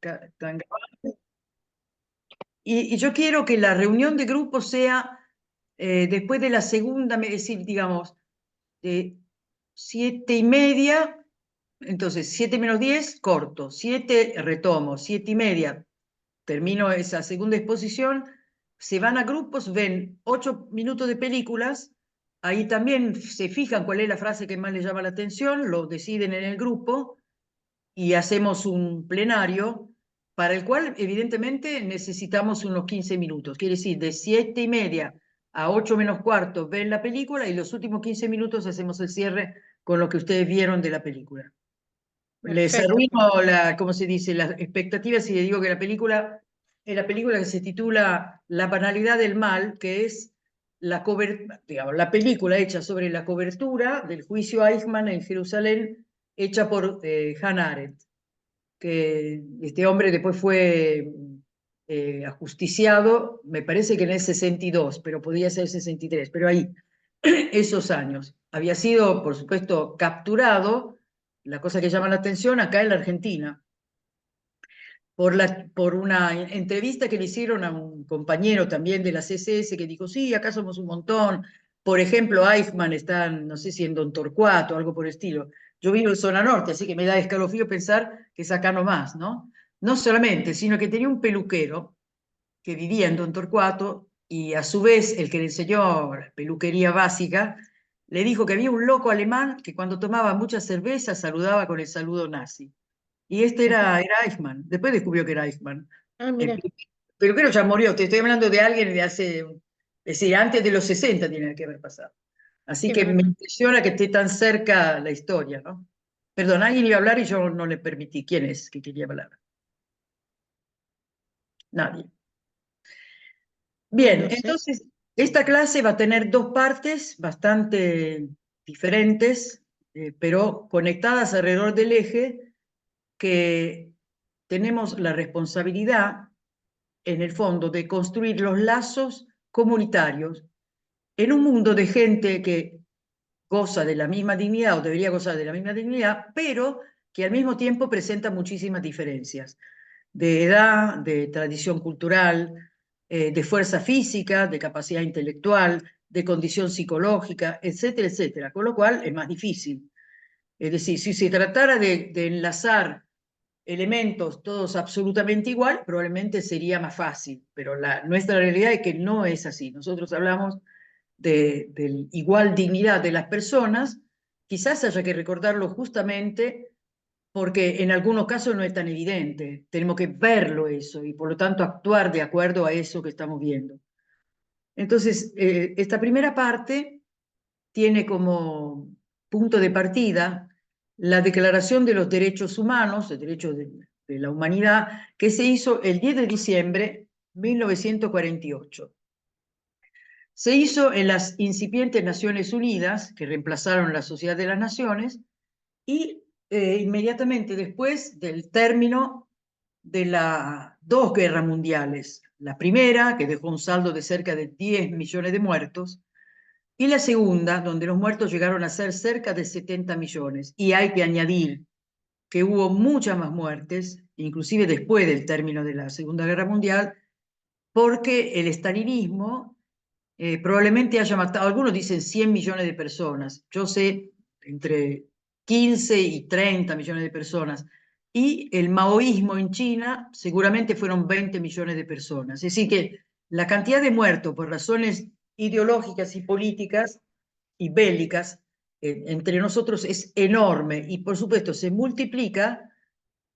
Están grabando. Y yo quiero que la reunión de grupo sea después de la segunda, es decir, digamos, de 7:30, entonces 7 menos 10, corto, 7 retomo, 7:30, termino esa segunda exposición, se van a grupos, ven 8 minutos de películas, ahí también se fijan cuál es la frase que más les llama la atención, lo deciden en el grupo y hacemos un plenario para el cual evidentemente necesitamos unos 15 minutos. Quiere decir, de 7:30 a 8 menos cuarto ven la película y los últimos 15 minutos hacemos el cierre con lo que ustedes vieron de la película. Les Perfecto. arruino ¿cómo se dice? Las expectativas si les digo que la película es la película que se titula La banalidad del mal, que es digamos, la película hecha sobre la cobertura del juicio Eichmann en Jerusalén, hecha por Hannah Arendt, que este hombre después fue ajusticiado, me parece que en el 62, pero podía ser 63, pero ahí, esos años. Había sido, por supuesto, capturado, la cosa que llama la atención, acá en la Argentina, por una entrevista que le hicieron a un compañero también de la CSS que dijo, sí, acá somos un montón. Por ejemplo, Eichmann está, no sé si en Don Torcuato, algo por el estilo. Yo vivo en zona norte, así que me da escalofrío pensar que es acá nomás, ¿no? No solamente, sino que tenía un peluquero que vivía en Don Torcuato y a su vez el que le enseñó peluquería básica le dijo que había un loco alemán que cuando tomaba mucha cerveza saludaba con el saludo nazi. Y este era Eichmann. Después descubrió que era Eichmann. Ah, El mira, peluquero ya murió. Te estoy hablando de alguien de hace, es decir, antes de los 60 tiene que haber pasado. Así qué que me bárbaro. impresiona que esté tan cerca la historia, ¿no? Perdón, alguien iba a hablar y yo no le permití. ¿Quién es que quería hablar? Nadie. Bien, Entonces, entonces, esta clase va a tener dos partes bastante diferentes, pero conectadas alrededor del eje que tenemos la responsabilidad, en el fondo, de construir los lazos comunitarios en un mundo de gente que goza de la misma dignidad o debería gozar de la misma dignidad, pero que al mismo tiempo presenta muchísimas diferencias de edad, de tradición cultural, de fuerza física, de capacidad intelectual, de condición psicológica, etcétera, etcétera. Con lo cual es más difícil. Es decir, si se tratara de enlazar elementos todos absolutamente igual, probablemente sería más fácil, pero nuestra realidad es que no es así. Nosotros hablamos de igual dignidad de las personas, quizás haya que recordarlo justamente porque en algunos casos no es tan evidente. Tenemos que verlo eso y por lo tanto actuar de acuerdo a eso que estamos viendo. Entonces, esta primera parte tiene como punto de partida la Declaración de los Derechos Humanos, de Derechos de la Humanidad, que se hizo el 10 de diciembre de 1948. Se hizo en las incipientes Naciones Unidas, que reemplazaron la Sociedad de las Naciones, y inmediatamente después del término de las dos guerras mundiales. La primera, que dejó un saldo de cerca de 10 millones de muertos, y la segunda, donde los muertos llegaron a ser cerca de 70 millones. Y hay que añadir que hubo muchas más muertes, inclusive después del término de la Segunda Guerra Mundial, porque el estalinismo probablemente haya matado, algunos dicen 100 millones de personas, yo sé entre 15 y 30 millones de personas, y el maoísmo en China seguramente fueron 20 millones de personas. Es decir, que la cantidad de muertos por razones ideológicas y políticas y bélicas entre nosotros es enorme y por supuesto se multiplica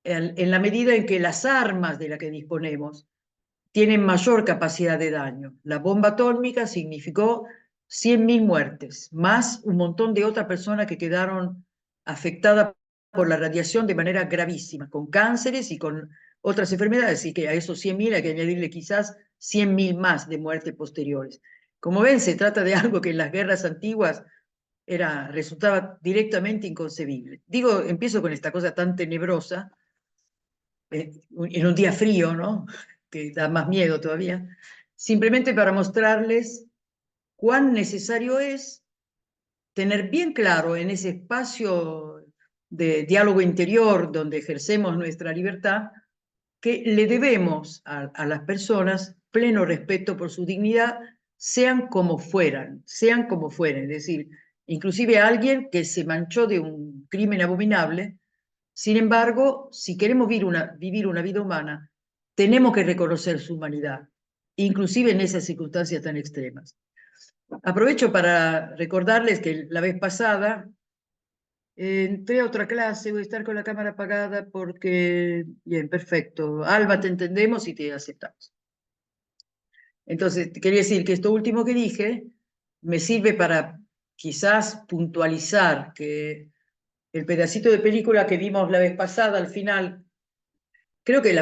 en la medida en que las armas de las que disponemos tienen mayor capacidad de daño. La bomba atómica significó 100.000 muertes, más un montón de otras personas que quedaron afectadas por la radiación de manera gravísima, con cánceres y con otras enfermedades, y que a esos 100.000 hay que añadirle quizás 100.000 más de muertes posteriores. Como ven, se trata de algo que en las guerras antiguas resultaba directamente inconcebible. Digo, empiezo con esta cosa tan tenebrosa, en un día frío, ¿no? Que da más miedo todavía, simplemente para mostrarles cuán necesario es tener bien claro en ese espacio de diálogo interior donde ejercemos nuestra libertad, que le debemos a las personas pleno respeto por su dignidad, sean como fueran, es decir, inclusive a alguien que se manchó de un crimen abominable. Sin embargo, si queremos vivir una vida humana, tenemos que reconocer su humanidad, inclusive en esas circunstancias tan extremas. Aprovecho para recordarles que la vez pasada entré a otra clase, voy a estar con la cámara apagada porque, bien, perfecto. Alba, te entendemos y te aceptamos. Entonces, quería decir que esto último que dije me sirve para quizás puntualizar que el pedacito de película que vimos la vez pasada, al final, creo que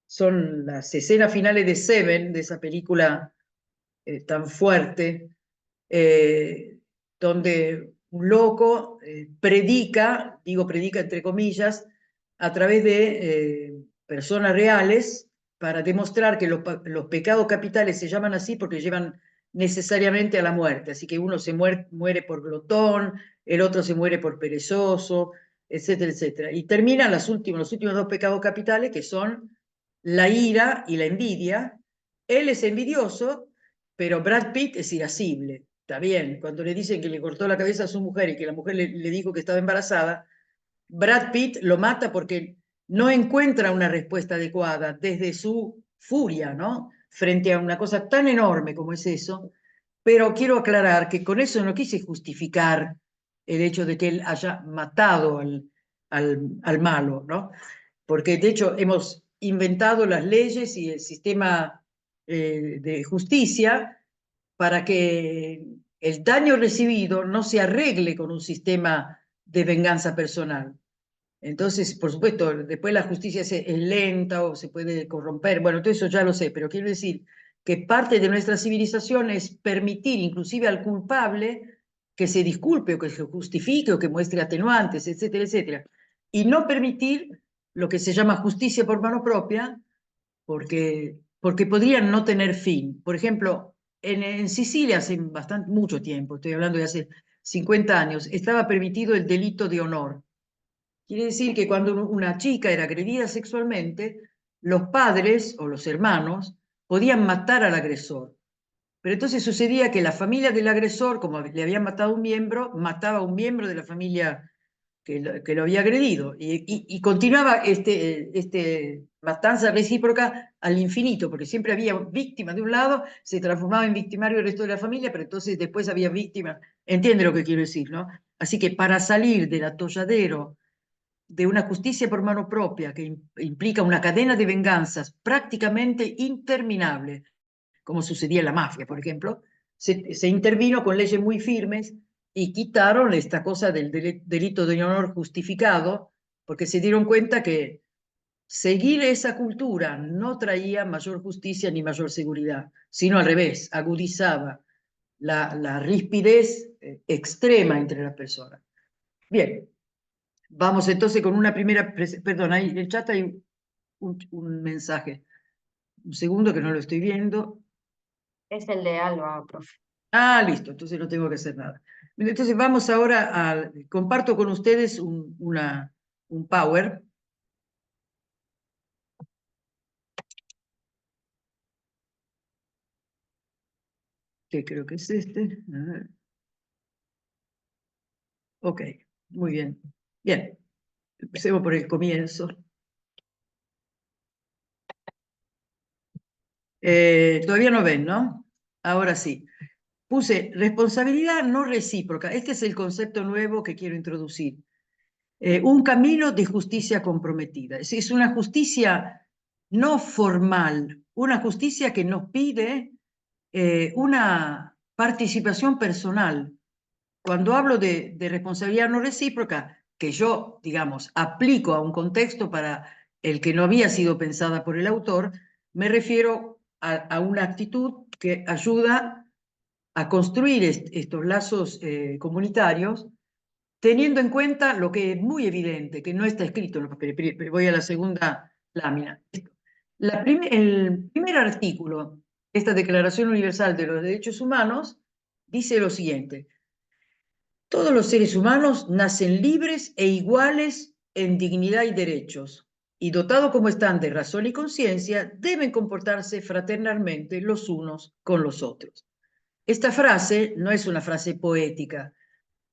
son las escenas finales de Seven, de esa película tan fuerte, donde un loco predica, digo predica entre comillas, a través de personas reales para demostrar que los pecados capitales se llaman así porque llevan necesariamente a la muerte. Así que uno se muere por glotón, el otro se muere por perezoso, etcétera, etcétera. Y terminan los últimos dos pecados capitales, que son la ira y la envidia. Él es envidioso, pero Brad Pitt es irascible. Está bien, cuando le dicen que le cortó la cabeza a su mujer y que la mujer le dijo que estaba embarazada, Brad Pitt lo mata porque no encuentra una respuesta adecuada desde su furia, ¿no? Frente a una cosa tan enorme como es eso. Pero quiero aclarar que con eso no quise justificar el hecho de que él haya matado al malo, ¿no? Porque de hecho hemos inventado las leyes y el sistema de justicia para que el daño recibido no se arregle con un sistema de venganza personal. Entonces, por supuesto, después la justicia es lenta o se puede corromper, bueno, todo eso ya lo sé, pero quiero decir que parte de nuestra civilización es permitir inclusive al culpable que se disculpe o que se justifique o que muestre atenuantes, etcétera, etcétera, y no permitir lo que se llama justicia por mano propia, porque podrían no tener fin. Por ejemplo, en Sicilia hace mucho tiempo, estoy hablando de hace 50 años, estaba permitido el delito de honor. Quiere decir que cuando una chica era agredida sexualmente, los padres o los hermanos podían matar al agresor. Pero entonces sucedía que la familia del agresor, como le habían matado a un miembro, mataba a un miembro de la familia que lo había agredido. Y continuaba este matanza recíproca al infinito, porque siempre había víctimas de un lado, se transformaba en victimario el resto de la familia, pero entonces después había víctimas. Entiende lo que quiero decir, ¿no? Así que para salir del atolladero de una justicia por mano propia que implica una cadena de venganzas prácticamente interminable, como sucedía en la mafia, por ejemplo, se intervino con leyes muy firmes y quitaron esta cosa del delito de honor justificado, porque se dieron cuenta que seguir esa cultura no traía mayor justicia ni mayor seguridad, sino al revés, agudizaba la rispidez extrema entre las personas. Bien, vamos entonces con una primera, perdón, ahí en el chat hay un mensaje. Un segundo que no lo estoy viendo. Es el de Alba, profe. Ah, listo, entonces no tengo que hacer nada. Entonces vamos ahora a, comparto con ustedes un Power. Que creo que es este. A ver. Ok, muy bien. Bien, empecemos por el comienzo. Todavía no ven, ¿no? Ahora sí. Puse responsabilidad no recíproca. Este es el concepto nuevo que quiero introducir. Un camino de justicia comprometida. Es una justicia no formal, una justicia que nos pide una participación personal. Cuando hablo de responsabilidad no recíproca, que yo, digamos, aplico a un contexto para el que no había sido pensada por el autor, me refiero a una actitud que ayuda a construir estos lazos comunitarios, teniendo en cuenta lo que es muy evidente, que no está escrito en los papeles. Voy a la segunda lámina. El primer artículo de esta Declaración Universal de los Derechos Humanos dice lo siguiente: todos los seres humanos nacen libres e iguales en dignidad y derechos. y dotados como están de razón y conciencia, deben comportarse fraternalmente los unos con los otros. Esta frase no es una frase poética,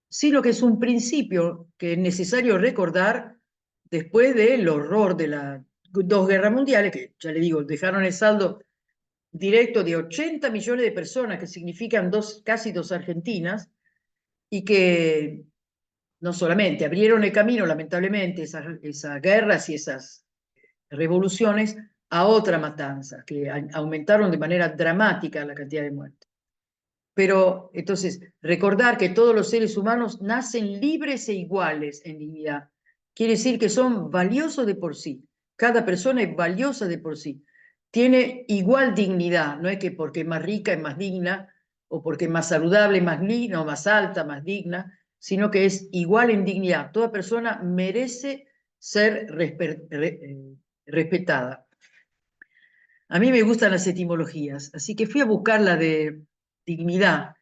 sino que es un principio que es necesario recordar después del horror de las dos guerras mundiales, que ya le digo, dejaron el saldo directo de 80 millones de personas, que significan casi dos Argentinas, y que no solamente abrieron el camino, lamentablemente, esas guerras y esas revoluciones, a otra matanza, que aumentaron de manera dramática la cantidad de muertos. Pero entonces, recordar que todos los seres humanos nacen libres e iguales en dignidad, quiere decir que son valiosos de por sí. Cada persona es valiosa de por sí. Tiene igual dignidad, no es que porque es más rica es más digna, o porque es más saludable, más digna, o más alta, más digna, sino que es igual en dignidad. Toda persona merece ser respetada. A mí me gustan las etimologías, así que fui a buscar la de dignidad.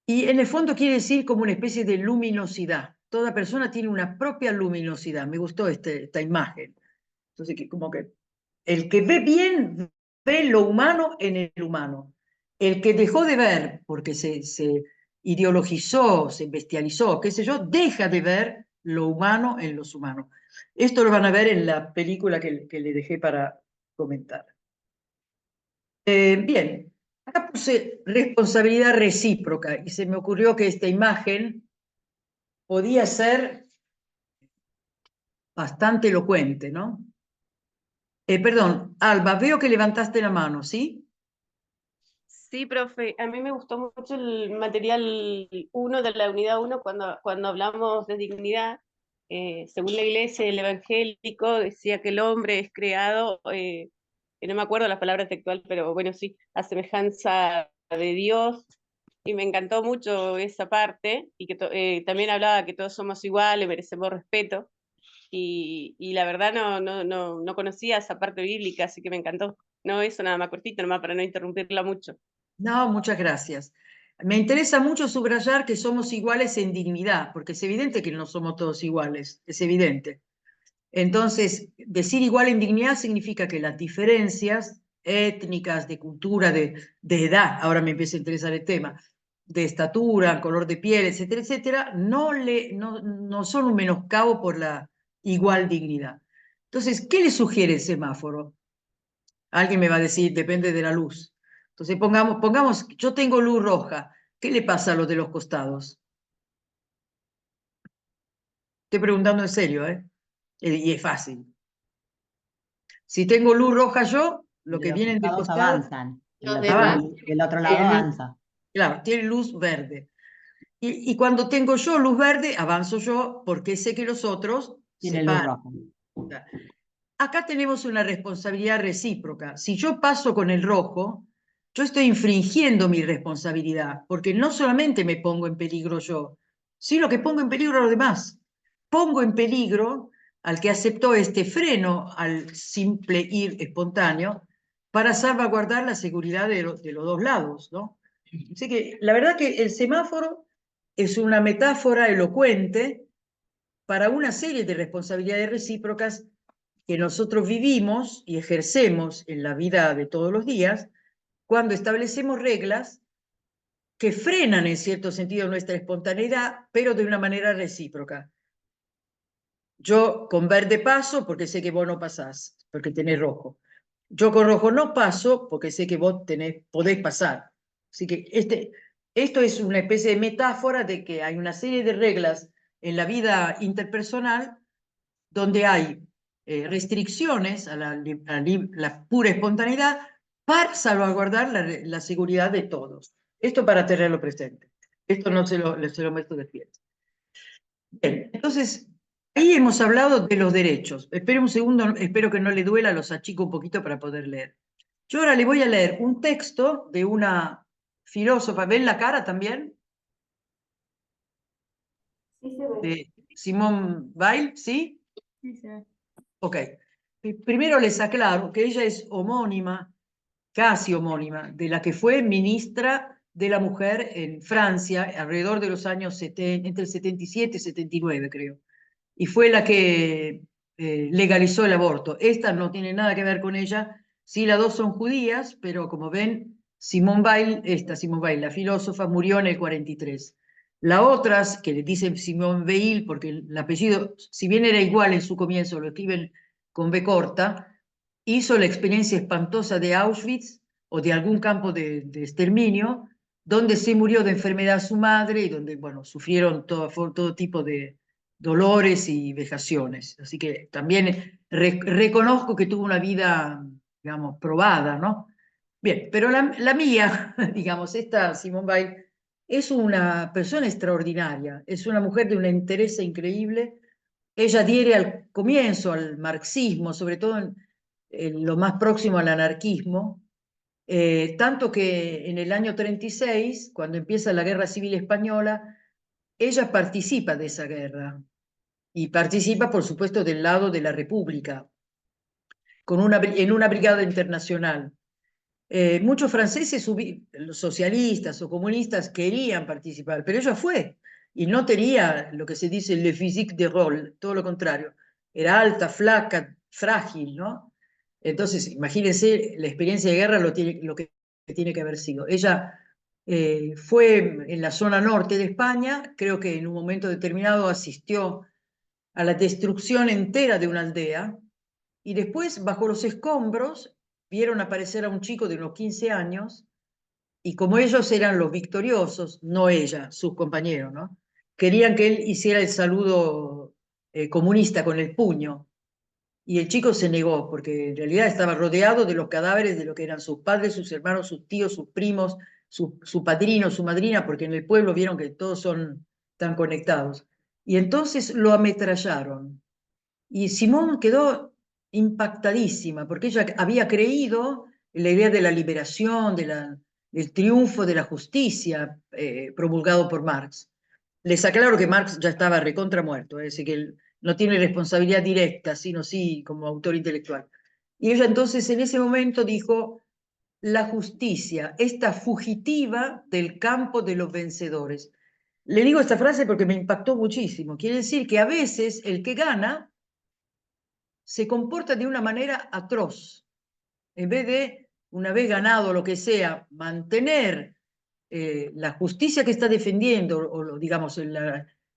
Y en el fondo quiere decir como una especie de luminosidad. Toda persona tiene una propia luminosidad. Me gustó esta imagen. Entonces, como que el que ve bien ve lo humano en el humano. El que dejó de ver porque se ideologizó, se bestializó, qué sé yo, deja de ver lo humano en los humanos. Esto lo van a ver en la película que le dejé para comentar. Bien, acá puse responsabilidad recíproca y se me ocurrió que esta imagen podía ser bastante elocuente, ¿no? Perdón, Alba, veo que levantaste la mano, ¿sí? Sí, profe, a mí me gustó mucho el material uno de la unidad uno cuando hablamos de dignidad. Según la iglesia, el evangélico decía que el hombre es creado, no me acuerdo la palabra textual, pero bueno, sí, a semejanza de Dios, y me encantó mucho esa parte, y que también hablaba que todos somos iguales, merecemos respeto, y la verdad no conocía esa parte bíblica, así que me encantó. No, eso nada más cortito, nomás para no interrumpirla mucho. No, muchas gracias. Me interesa mucho subrayar que somos iguales en dignidad, porque es evidente que no somos todos iguales, es evidente. Entonces, decir igual en dignidad significa que las diferencias étnicas, de cultura, de edad, ahora me empieza a interesar el tema, de estatura, color de piel, etcétera, etcétera, no son un menoscabo por la igual dignidad. Entonces, ¿qué le sugiere el semáforo? Alguien me va a decir, depende de la luz. Entonces, pongamos, yo tengo luz roja. ¿Qué le pasa a los de los costados? Estoy preguntando en serio, ¿eh? Y es fácil. Si tengo luz roja yo, lo que Los vienen del costados costado avanzan, Los demás, el otro lado tienen, avanza. claro, tienen luz verde. Y cuando tengo yo luz verde, avanzo yo porque sé que los otros se Tiene luz paran. roja. Acá tenemos una responsabilidad recíproca. Si yo paso con el rojo, yo estoy infringiendo mi responsabilidad, porque no solamente me pongo en peligro yo, sino que pongo en peligro a los demás. Pongo en peligro al que aceptó este freno al simple ir espontáneo para salvaguardar la seguridad de los dos lados, ¿no? Así que la verdad que el semáforo es una metáfora elocuente para una serie de responsabilidades recíprocas que nosotros vivimos y ejercemos en la vida de todos los días cuando establecemos reglas que frenan en cierto sentido nuestra espontaneidad, pero de una manera recíproca. Yo con verde paso porque sé que vos no pasás, porque tenés rojo. Yo con rojo no paso porque sé que vos podés pasar. Así que esto es una especie de metáfora de que hay una serie de reglas en la vida interpersonal donde hay restricciones a la pura espontaneidad para salvaguardar la seguridad de todos. Esto para tenerlo presente. Esto no se lo meto de fiesta. Bien, entonces, ahí hemos hablado de los derechos. Espere un segundo, espero que no le duela, los achico un poquito para poder leer. Yo ahora le voy a leer un texto de una filósofa, ¿ven la cara también? sí se ve. De Simone Weil, ¿sí? Sí se ve. Ok. Primero les aclaro que ella es homónima, casi homónima, de la que fue ministra de la mujer en Francia alrededor de los años 70, entre el 77 y 79, creo. Y fue la que legalizó el aborto. Esta no tiene nada que ver con ella. Sí, las dos son judías, pero como ven, Simone Weil, la filósofa, murió en el 43. La otra, que le dicen Simone Weil, porque el apellido, si bien era igual en su comienzo, lo escriben con B corta, hizo la experiencia espantosa de Auschwitz o de algún campo de exterminio, donde se murió de enfermedad su madre y donde, bueno, sufrieron todo tipo de dolores y vejaciones. Así que también reconozco que tuvo una vida, digamos, probada, ¿no? Bien, pero la mía, digamos, esta Simone Weil, es una persona extraordinaria, es una mujer de una entereza increíble. Ella adhiere al comienzo al marxismo, sobre todo en lo más próximo al anarquismo, tanto que en el año 36, cuando empieza la Guerra Civil Española, ella participa de esa guerra y participa, por supuesto, del lado de la República, en una brigada internacional. Muchos franceses, los socialistas o comunistas, querían participar, pero ella fue y no tenía lo que se dice le physique de rôle, todo lo contrario. Era alta, flaca, frágil, ¿no? Entonces, imagínense la experiencia de guerra, lo que tiene que haber sido. Ella fue en la zona norte de España, creo que en un momento determinado asistió a la destrucción entera de una aldea, y después, bajo los escombros, vieron aparecer a un chico de unos 15 años, y como ellos eran los victoriosos, no ella, sus compañeros, ¿no? Querían que él hiciera el saludo comunista con el puño, y el chico se negó, porque en realidad estaba rodeado de los cadáveres de lo que eran sus padres, sus hermanos, sus tíos, sus primos, su padrino, su madrina, porque en el pueblo vieron que todos son tan conectados. Y entonces lo ametrallaron. Y Simón quedó impactadísima, porque ella había creído en la idea de la liberación, del triunfo de la justicia promulgado por Marx. Les aclaro que Marx ya estaba recontra muerto, es decir, que él no tiene responsabilidad directa, sino sí como autor intelectual. Y ella entonces en ese momento dijo, la justicia, esta fugitiva del campo de los vencedores. Le digo esta frase porque me impactó muchísimo. Quiere decir que a veces el que gana se comporta de una manera atroz. En vez de, una vez ganado lo que sea, mantener la justicia que está defendiendo, o digamos,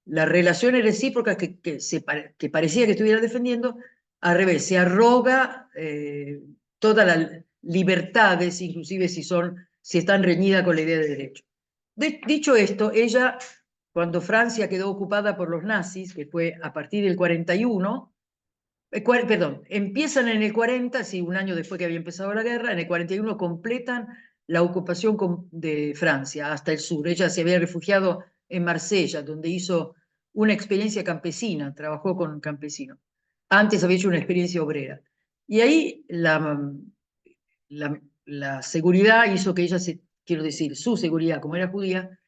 las relaciones recíprocas que parecía que estuviera defendiendo, al revés, se arroga todas las libertades, inclusive si están reñidas con la idea de derecho. Dicho esto, ella, cuando Francia quedó ocupada por los nazis, que fue a partir del 41, perdón, empiezan en el 40, sí, un año después que había empezado la guerra, en el 41 completan la ocupación de Francia hasta el sur. Ella se había refugiado en Marsella, donde hizo una experiencia campesina, trabajó con campesinos. Antes había hecho una experiencia obrera. Y ahí la seguridad hizo que ella, quiero decir, su seguridad, como era judía,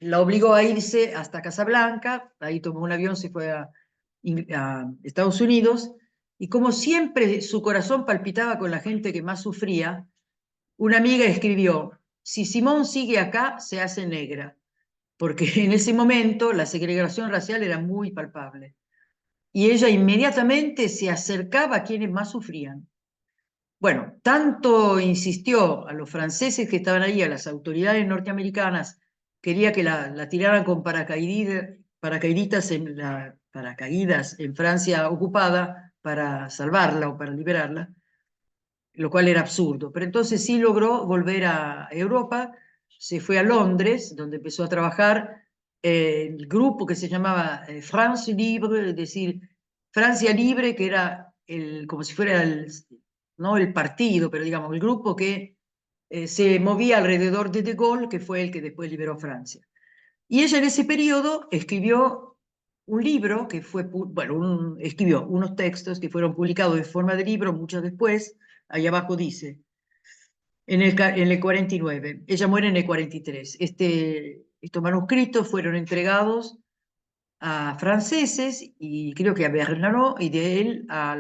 la obligó a irse hasta Casablanca, ahí tomó un avión, se fue a Estados Unidos, y como siempre su corazón palpitaba con la gente que más sufría, una amiga escribió, si Simón sigue acá, se hace negra, porque en ese momento la segregación racial era muy palpable. Y ella inmediatamente se acercaba a quienes más sufrían. Bueno, tanto insistió a los franceses que estaban ahí, a las autoridades norteamericanas, quería que la tiraran con paracaidistas paracaídas en Francia ocupada para salvarla o para liberarla, lo cual era absurdo. Pero entonces sí logró volver a Europa, se fue a Londres, donde empezó a trabajar el grupo que se llamaba France Libre, es decir, Francia Libre, que era como si fuera no el partido, pero digamos el grupo que se movía alrededor de Gaulle, que fue el que después liberó Francia. Y ella en ese periodo escribió un libro que fue, bueno, escribió unos textos que fueron publicados en forma de libro mucho después. Ahí abajo dice, en el 49, ella muere en el 43. Estos manuscritos fueron entregados a franceses y creo que a Bernanos, y de él a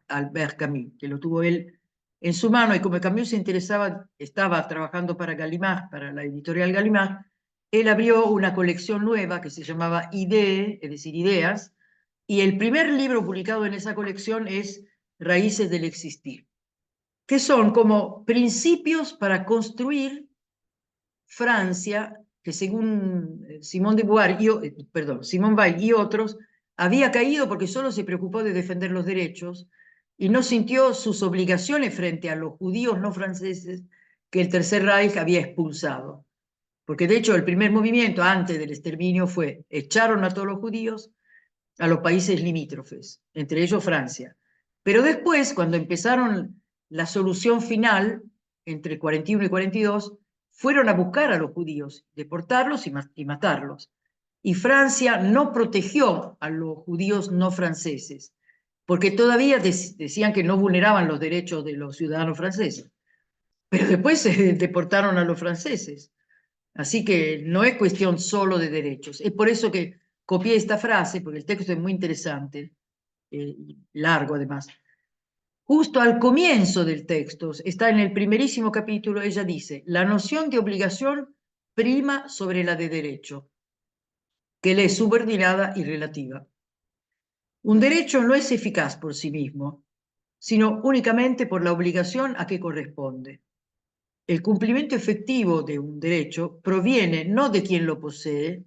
Albert Camus, que lo tuvo él en su mano, y como Camus se interesaba, estaba trabajando para Gallimard, para la editorial Gallimard, él abrió una colección nueva que se llamaba Idee, es decir, Ideas, Y el primer libro publicado en esa colección es Raíces del Existir, que son como principios para construir Francia, que según Simone de Beauvoir Simone Weil y otros, había caído porque solo se preocupó de defender los derechos y no sintió sus obligaciones frente a los judíos no franceses que el Tercer Reich había expulsado. Porque de hecho el primer movimiento antes del exterminio fue, echaron a todos los judíos a los países limítrofes, entre ellos Francia. Pero después, cuando empezaron la solución final, entre 41 y 42, fueron a buscar a los judíos, deportarlos y matarlos. Y Francia no protegió a los judíos no franceses, porque todavía decían que no vulneraban los derechos de los ciudadanos franceses. Pero después se deportaron a los franceses. Así que no es cuestión solo de derechos. Es por eso que copié esta frase, porque el texto es muy interesante, largo además. Justo al comienzo del texto, está en el primerísimo capítulo, ella dice, la noción de obligación prima sobre la de derecho, que le es subordinada y relativa. Un derecho no es eficaz por sí mismo, sino únicamente por la obligación a que corresponde. El cumplimiento efectivo de un derecho proviene no de quien lo posee,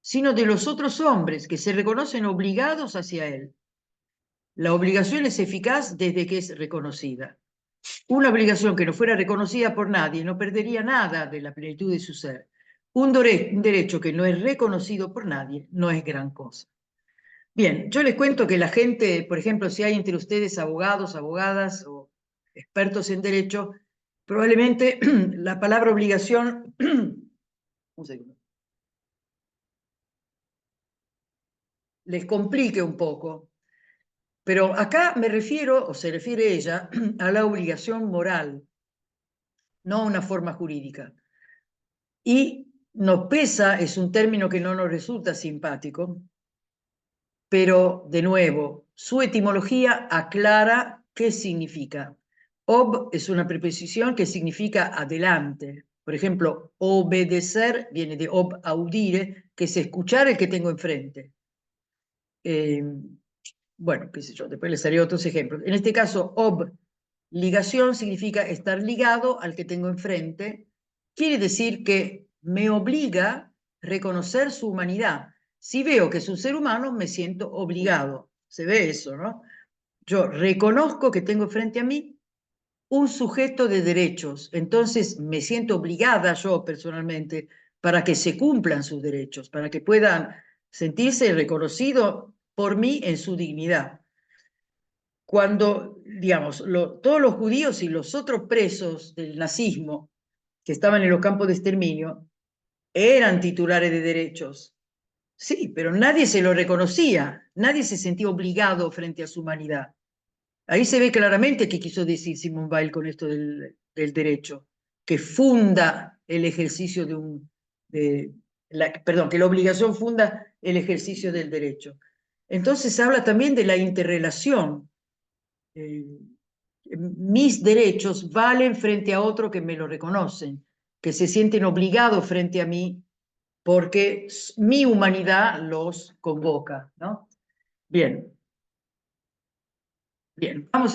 sino de los otros hombres que se reconocen obligados hacia él. La obligación es eficaz desde que es reconocida. Una obligación que no fuera reconocida por nadie no perdería nada de la plenitud de su ser. Un derecho que no es reconocido por nadie no es gran cosa. Bien, yo les cuento que la gente, por ejemplo, si hay entre ustedes abogados, abogadas o expertos en derecho, probablemente la palabra obligación, un segundo, les complique un poco. Pero acá me refiero, o se refiere ella, a la obligación moral, no a una forma jurídica. Y nos pesa, es un término que no nos resulta simpático, pero de nuevo, su etimología aclara qué significa. Ob es una preposición que significa adelante. Por ejemplo, obedecer viene de ob audire, que es escuchar el que tengo enfrente. Bueno, qué sé yo, después les haré otros ejemplos. En este caso, obligación significa estar ligado al que tengo enfrente. Quiere decir que me obliga a reconocer su humanidad. Si veo que es un ser humano, me siento obligado. Se ve eso, ¿no? Yo reconozco que tengo frente a mí un sujeto de derechos, entonces me siento obligada yo personalmente para que se cumplan sus derechos, para que puedan sentirse reconocidos por mí en su dignidad. Cuando, digamos, todos los judíos y los otros presos del nazismo que estaban en los campos de exterminio eran titulares de derechos. Sí, pero nadie se lo reconocía, nadie se sentía obligado frente a su humanidad. Ahí se ve claramente qué quiso decir Simone Weil con esto del derecho, que funda el ejercicio perdón, que la obligación funda el ejercicio del derecho. Entonces habla también de la interrelación. Mis derechos valen frente a otro que me lo reconocen, que se sienten obligados frente a mí porque mi humanidad los convoca, ¿no? Bien. Bien, vamos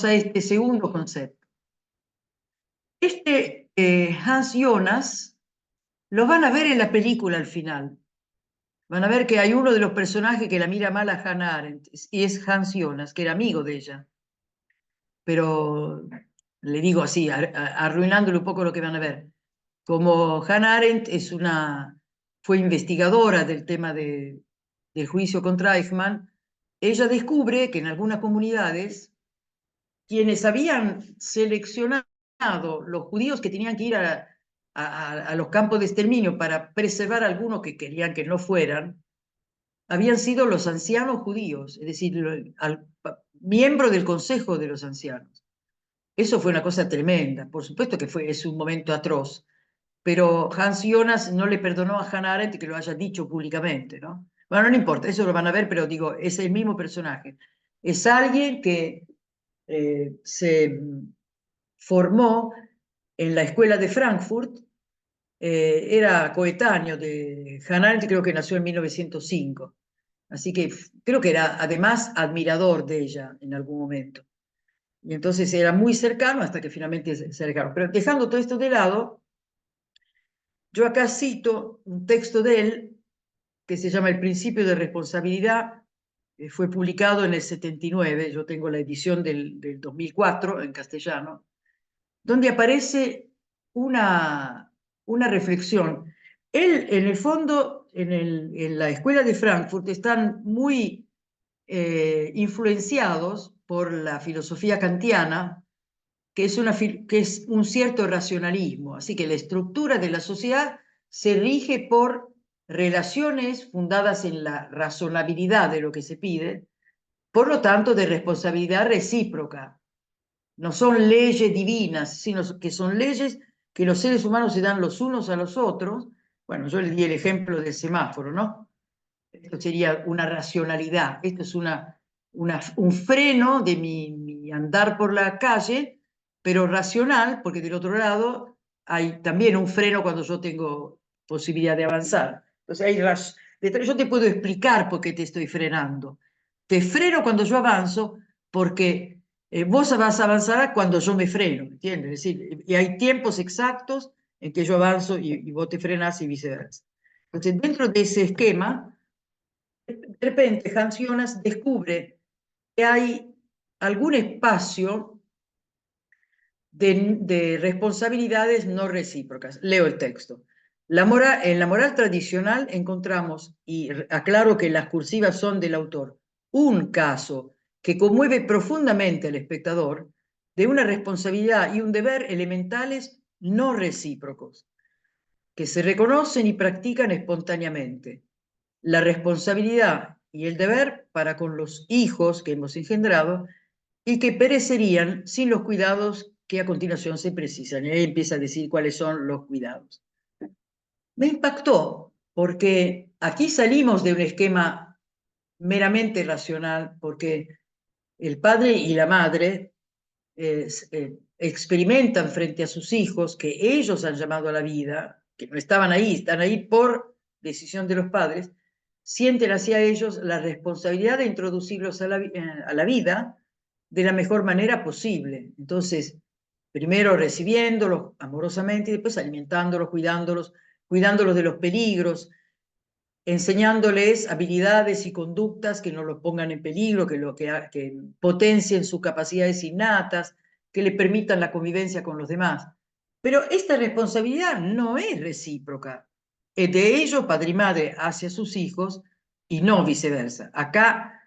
a este segundo concepto. Este Hans Jonas lo van a ver en la película al final. Van a ver que hay uno de los personajes que la mira mal a Hannah Arendt, y es Hans Jonas, que era amigo de ella. Pero le digo así, arruinándole un poco lo que van a ver. Como Hannah Arendt fue investigadora del tema del juicio contra Eichmann, ella descubre que en algunas comunidades quienes habían seleccionado los judíos que tenían que ir a los campos de exterminio para preservar a algunos que querían que no fueran, habían sido los ancianos judíos, es decir, miembros del Consejo de los Ancianos. Eso fue una cosa tremenda, por supuesto que es un momento atroz, pero Hans Jonas no le perdonó a Hannah Arendt que lo haya dicho públicamente, ¿no? Bueno, no importa, eso lo van a ver, pero digo, es el mismo personaje. Es alguien que se formó en la escuela de Frankfurt, era coetáneo de Hannah Arendt, creo que nació en 1905. Así que creo que era además admirador de ella en algún momento. Y entonces era muy cercano hasta que finalmente se alejaron. Pero dejando todo esto de lado, yo acá cito un texto de él que se llama El principio de responsabilidad. Fue publicado en el 79, yo tengo la edición del 2004 en castellano, donde aparece una reflexión. Él, en el fondo, en la escuela de Frankfurt, están muy influenciados por la filosofía kantiana, que es un cierto racionalismo. Así que la estructura de la sociedad se rige por relaciones fundadas en la razonabilidad de lo que se pide, por lo tanto, de responsabilidad recíproca. No son leyes divinas, sino que son leyes que los seres humanos se dan los unos a los otros. Bueno, yo le di el ejemplo del semáforo, ¿no? Esto sería una racionalidad, esto es un freno de mi andar por la calle, pero racional, porque del otro lado hay también un freno cuando yo tengo posibilidad de avanzar. Entonces, yo te puedo explicar por qué te estoy frenando. Te freno cuando yo avanzo porque vos vas a avanzar cuando yo me freno, ¿entiendes? Es decir, y hay tiempos exactos en que yo avanzo y vos te frenás y viceversa. Entonces, dentro de ese esquema, de repente Hans Jonas descubre que hay algún espacio de responsabilidades no recíprocas. Leo el texto. En la moral tradicional encontramos, y aclaro que las cursivas son del autor, un caso que conmueve profundamente al espectador de una responsabilidad y un deber elementales no recíprocos, que se reconocen y practican espontáneamente. La responsabilidad y el deber para con los hijos que hemos engendrado y que perecerían sin los cuidados que a continuación se precisan. Y ahí empieza a decir cuáles son los cuidados. Me impactó porque aquí salimos de un esquema meramente racional, porque el padre y la madre experimentan frente a sus hijos que ellos han llamado a la vida, que no estaban ahí, están ahí por decisión de los padres, sienten hacia ellos la responsabilidad de introducirlos a la vida de la mejor manera posible. Entonces, primero recibiéndolos amorosamente y después alimentándolos, cuidándolos de los peligros, enseñándoles habilidades y conductas que no los pongan en peligro, que potencien sus capacidades innatas, que le permitan la convivencia con los demás. Pero esta responsabilidad no es recíproca. Es de ellos, padre y madre, hacia sus hijos, y no viceversa. Acá,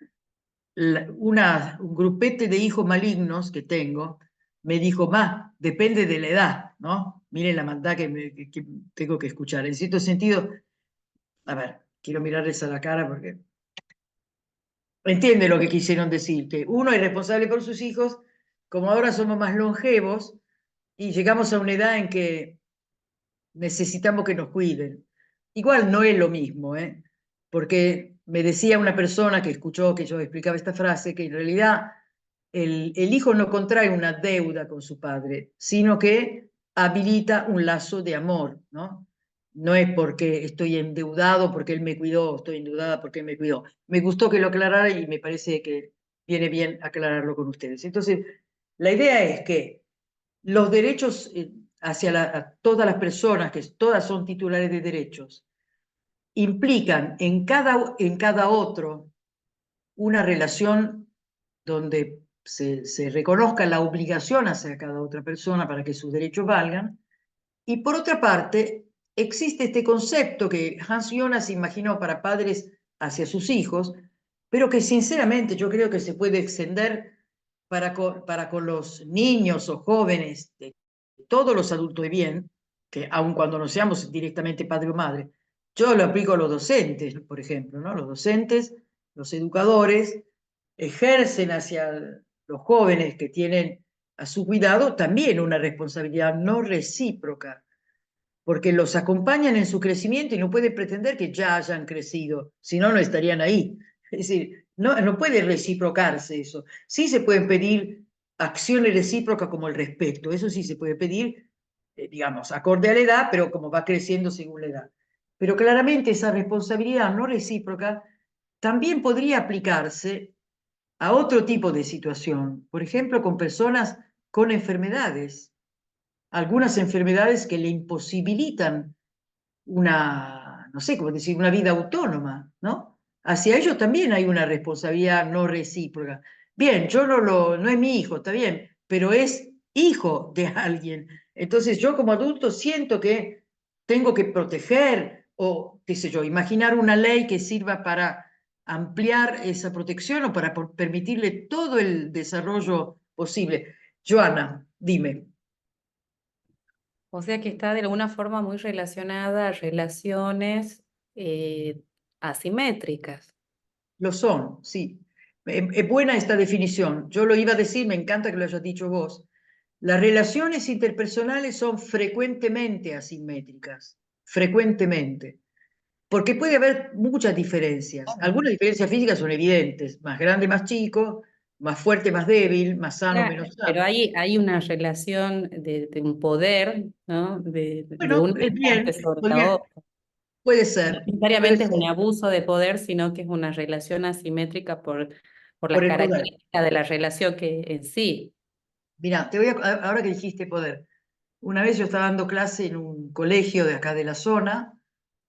un grupete de hijos malignos que tengo me dijo, depende de la edad, ¿no? Miren la maldad que tengo que escuchar. En cierto sentido, a ver, quiero mirarles a la cara porque entiende lo que quisieron decir, que uno es responsable por sus hijos, como ahora somos más longevos y llegamos a una edad en que necesitamos que nos cuiden. Igual no es lo mismo, ¿eh? Porque me decía una persona que escuchó que yo explicaba esta frase, que en realidad el hijo no contrae una deuda con su padre, sino que habilita un lazo de amor, ¿no? No es porque estoy endeudado porque él me cuidó, estoy endeudada porque él me cuidó. Me gustó que lo aclarara y me parece que viene bien aclararlo con ustedes. Entonces, la idea es que los derechos hacia a todas las personas, que todas son titulares de derechos, implican en cada otro una relación donde se reconozca la obligación hacia cada otra persona para que sus derechos valgan. Y por otra parte, existe este concepto que Hans Jonas imaginó para padres hacia sus hijos, pero que sinceramente yo creo que se puede extender para con los niños o jóvenes de todos los adultos de bien, que aun cuando no seamos directamente padre o madre, yo lo aplico a los docentes, por ejemplo, ¿no? Los docentes, los educadores, ejercen hacia los jóvenes que tienen a su cuidado también una responsabilidad no recíproca, porque los acompañan en su crecimiento y no pueden pretender que ya hayan crecido, si no, no estarían ahí. Es decir, no puede reciprocarse eso. Sí se pueden pedir acciones recíprocas como el respeto, eso sí se puede pedir, digamos, acorde a la edad, pero como va creciendo según la edad. Pero claramente esa responsabilidad no recíproca también podría aplicarse a otro tipo de situación, por ejemplo, con personas con enfermedades, algunas enfermedades que le imposibilitan una, no sé cómo decir, una vida autónoma, ¿no? Hacia ellos también hay una responsabilidad no recíproca. Bien, yo no es mi hijo, está bien, pero es hijo de alguien. Entonces yo como adulto siento que tengo que proteger o, qué sé yo, imaginar una ley que sirva para ampliar esa protección o para permitirle todo el desarrollo posible. Joana, dime. O sea que está de alguna forma muy relacionada a relaciones asimétricas. Lo son, sí. Es buena esta definición. Yo lo iba a decir, me encanta que lo hayas dicho vos. Las relaciones interpersonales son frecuentemente asimétricas, frecuentemente, porque puede haber muchas diferencias. Algunas diferencias físicas son evidentes, más grande, más chico, más fuerte, más débil, más sano, Claro, menos pero sano. hay una relación de un poder, ¿no? De Bueno, un bien, habitante sobre la otra. puede No ser, puede necesariamente es un ser, abuso de poder, sino que es una relación asimétrica por por las el poder. características de la relación que en sí. Mira, ahora que dijiste poder, una vez yo estaba dando clase en un colegio de acá de la zona,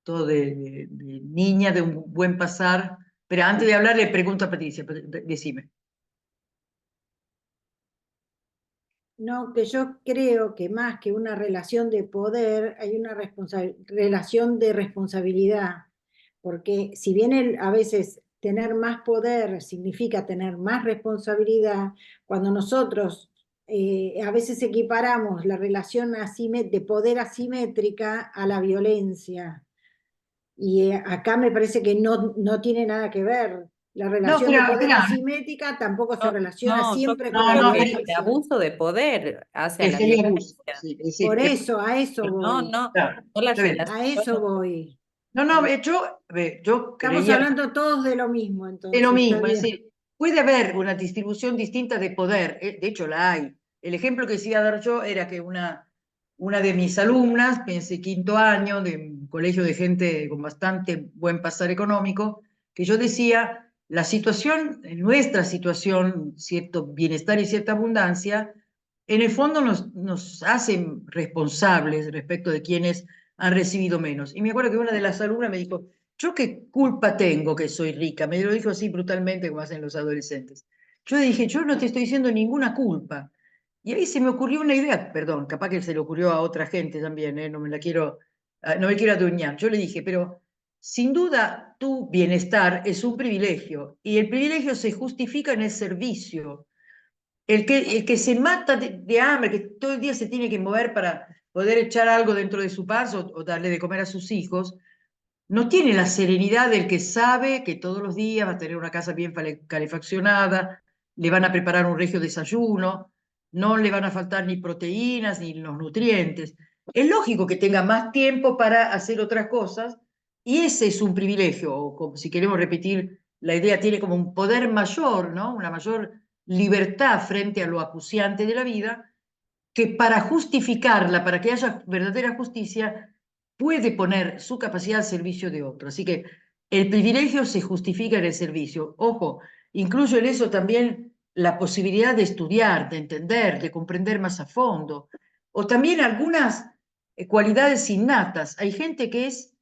todo de niña, de un buen pasar. Pero antes de hablar, le pregunto a Patricia, decime. No, que yo creo que más que una relación de poder, hay una relación de responsabilidad, porque si bien a veces tener más poder significa tener más responsabilidad, cuando nosotros a veces equiparamos la relación de poder asimétrica a la violencia, y acá me parece que no tiene nada que ver. La No, relación de pero, poder espera, asimétrica tampoco se No, relaciona no, yo siempre con no, la no, creo que el violencia. abuso de poder hace a que la sería abuso. violencia. Sí, es decir, Por eso, a eso Pero no, voy, no, claro, no la está bien. a eso relación. voy. No, no, yo Estamos creía hablando todos de lo mismo, de lo entonces, está mismo, es bien. decir, puede haber una distribución distinta de poder, de hecho la hay. El ejemplo que decía dar yo era que una de mis alumnas, pensé quinto año, de un colegio de gente con bastante buen pasar económico, que yo decía, la situación, nuestra situación, cierto bienestar y cierta abundancia, en el fondo nos hacen responsables respecto de quienes han recibido menos. Y me acuerdo que una de las alumnas me dijo, ¿yo qué culpa tengo que soy rica? Me lo dijo así brutalmente como hacen los adolescentes. Yo dije, yo no te estoy diciendo ninguna culpa. Y ahí se me ocurrió una idea, perdón, capaz que se le ocurrió a otra gente también, no me quiero adueñar. Yo le dije, pero sin duda tu bienestar es un privilegio y el privilegio se justifica en el servicio. El que se mata de hambre, que todo el día se tiene que mover para poder echar algo dentro de su panza o darle de comer a sus hijos, no tiene la serenidad del que sabe que todos los días va a tener una casa bien calefaccionada, le van a preparar un regio desayuno, no le van a faltar ni proteínas ni los nutrientes. Es lógico que tenga más tiempo para hacer otras cosas y ese es un privilegio, o si queremos repetir la idea, tiene como un poder mayor, ¿no? Una mayor libertad frente a lo acuciante de la vida, que para justificarla, para que haya verdadera justicia, puede poner su capacidad al servicio de otro. Así que el privilegio se justifica en el servicio. Ojo, incluyo en eso también la posibilidad de estudiar, de entender, de comprender más a fondo, o también algunas cualidades innatas. Hay gente que es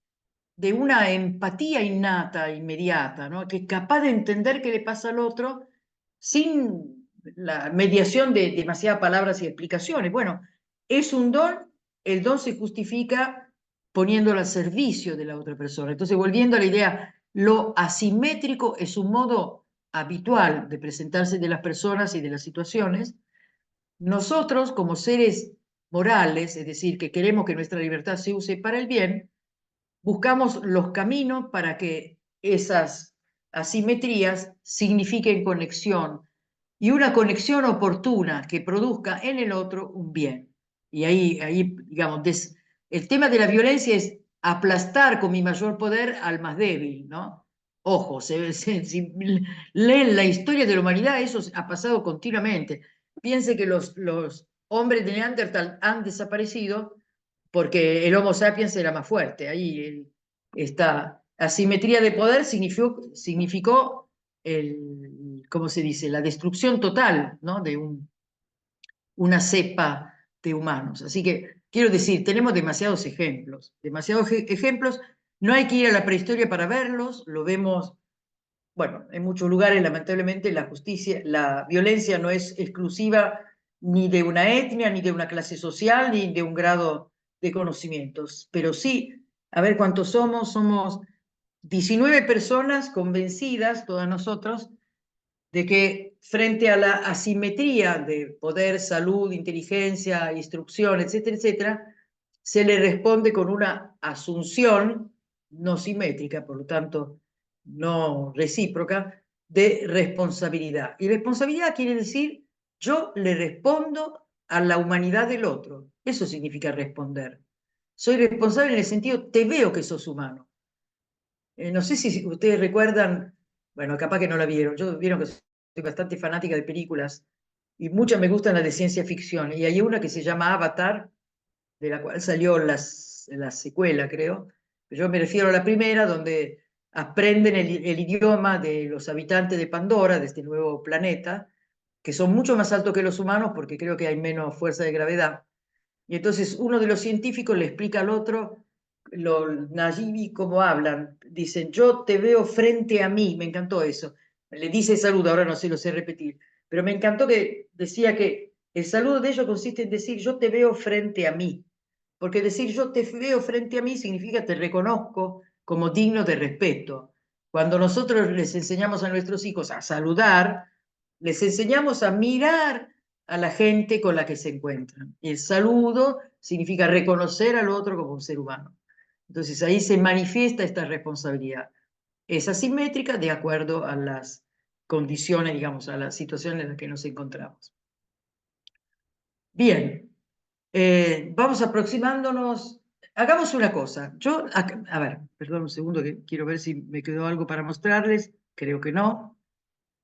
de una empatía innata, inmediata, ¿no? Que es capaz de entender qué le pasa al otro sin la mediación de demasiadas palabras y explicaciones. Bueno, es un don, el don se justifica poniéndolo al servicio de la otra persona. Entonces, volviendo a la idea, lo asimétrico es un modo habitual de presentarse de las personas y de las situaciones. Nosotros, como seres morales, es decir, que queremos que nuestra libertad se use para el bien, buscamos los caminos para que esas asimetrías signifiquen conexión y una conexión oportuna que produzca en el otro un bien. Y ahí digamos, el tema de la violencia es aplastar con mi mayor poder al más débil, ¿no? Ojo, si leen la historia de la humanidad, eso ha pasado continuamente. Piense que los hombres de Neandertal han desaparecido porque el Homo sapiens era más fuerte. Ahí está asimetría de poder significó ¿cómo se dice? La destrucción total, ¿no? de una cepa de humanos. Así que, quiero decir, tenemos demasiados ejemplos, ejemplos. No hay que ir a la prehistoria para verlos, lo vemos, bueno, en muchos lugares, lamentablemente, la violencia no es exclusiva ni de una etnia, ni de una clase social, ni de un grado de conocimientos, pero sí, a ver cuántos somos 19 personas convencidas, todas nosotros, de que frente a la asimetría de poder, salud, inteligencia, instrucción, etcétera, etcétera, se le responde con una asunción no simétrica, por lo tanto, no recíproca, de responsabilidad. Y responsabilidad quiere decir, yo le respondo a la humanidad del otro. Eso significa responder. Soy responsable en el sentido, te veo que sos humano. No sé si ustedes recuerdan, bueno, capaz que no la vieron, vieron que soy bastante fanática de películas y muchas me gustan las de ciencia ficción, y hay una que se llama Avatar, de la cual salió la secuela, creo. Yo me refiero a la primera, donde aprenden el idioma de los habitantes de Pandora, de este nuevo planeta, que son mucho más altos que los humanos porque creo que hay menos fuerza de gravedad. Y entonces uno de los científicos le explica al otro, los Nayibi, cómo hablan. Dicen, yo te veo frente a mí. Me encantó eso. Le dice saludo, ahora no se lo sé repetir. Pero me encantó que decía que el saludo de ellos consiste en decir, yo te veo frente a mí. Porque decir yo te veo frente a mí significa te reconozco como digno de respeto. Cuando nosotros les enseñamos a nuestros hijos a saludar, les enseñamos a mirar a la gente con la que se encuentran. Y el saludo significa reconocer al otro como un ser humano. Entonces ahí se manifiesta esta responsabilidad. Es asimétrica de acuerdo a las condiciones, digamos, a la situación en la que nos encontramos. Bien, vamos aproximándonos. Hagamos una cosa. A ver, perdón un segundo que quiero ver si me quedó algo para mostrarles. Creo que no.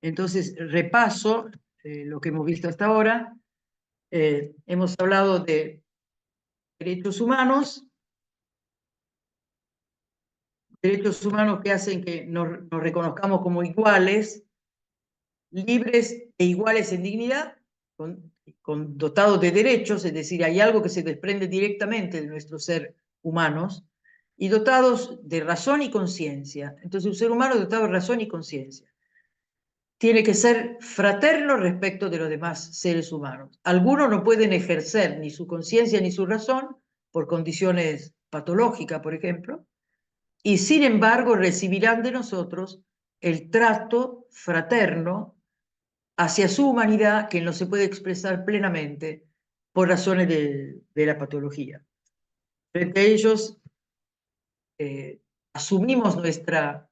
Entonces, repaso lo que hemos visto hasta ahora. Hemos hablado de derechos humanos que hacen que nos reconozcamos como iguales, libres e iguales en dignidad, dotados de derechos, es decir, hay algo que se desprende directamente de nuestro ser humanos, y dotados de razón y conciencia. Entonces, un ser humano dotado de razón y conciencia tiene que ser fraterno respecto de los demás seres humanos. Algunos no pueden ejercer ni su conciencia ni su razón por condiciones patológicas, por ejemplo, y sin embargo recibirán de nosotros el trato fraterno hacia su humanidad que no se puede expresar plenamente por razones de la patología. Frente a ellos, asumimos nuestra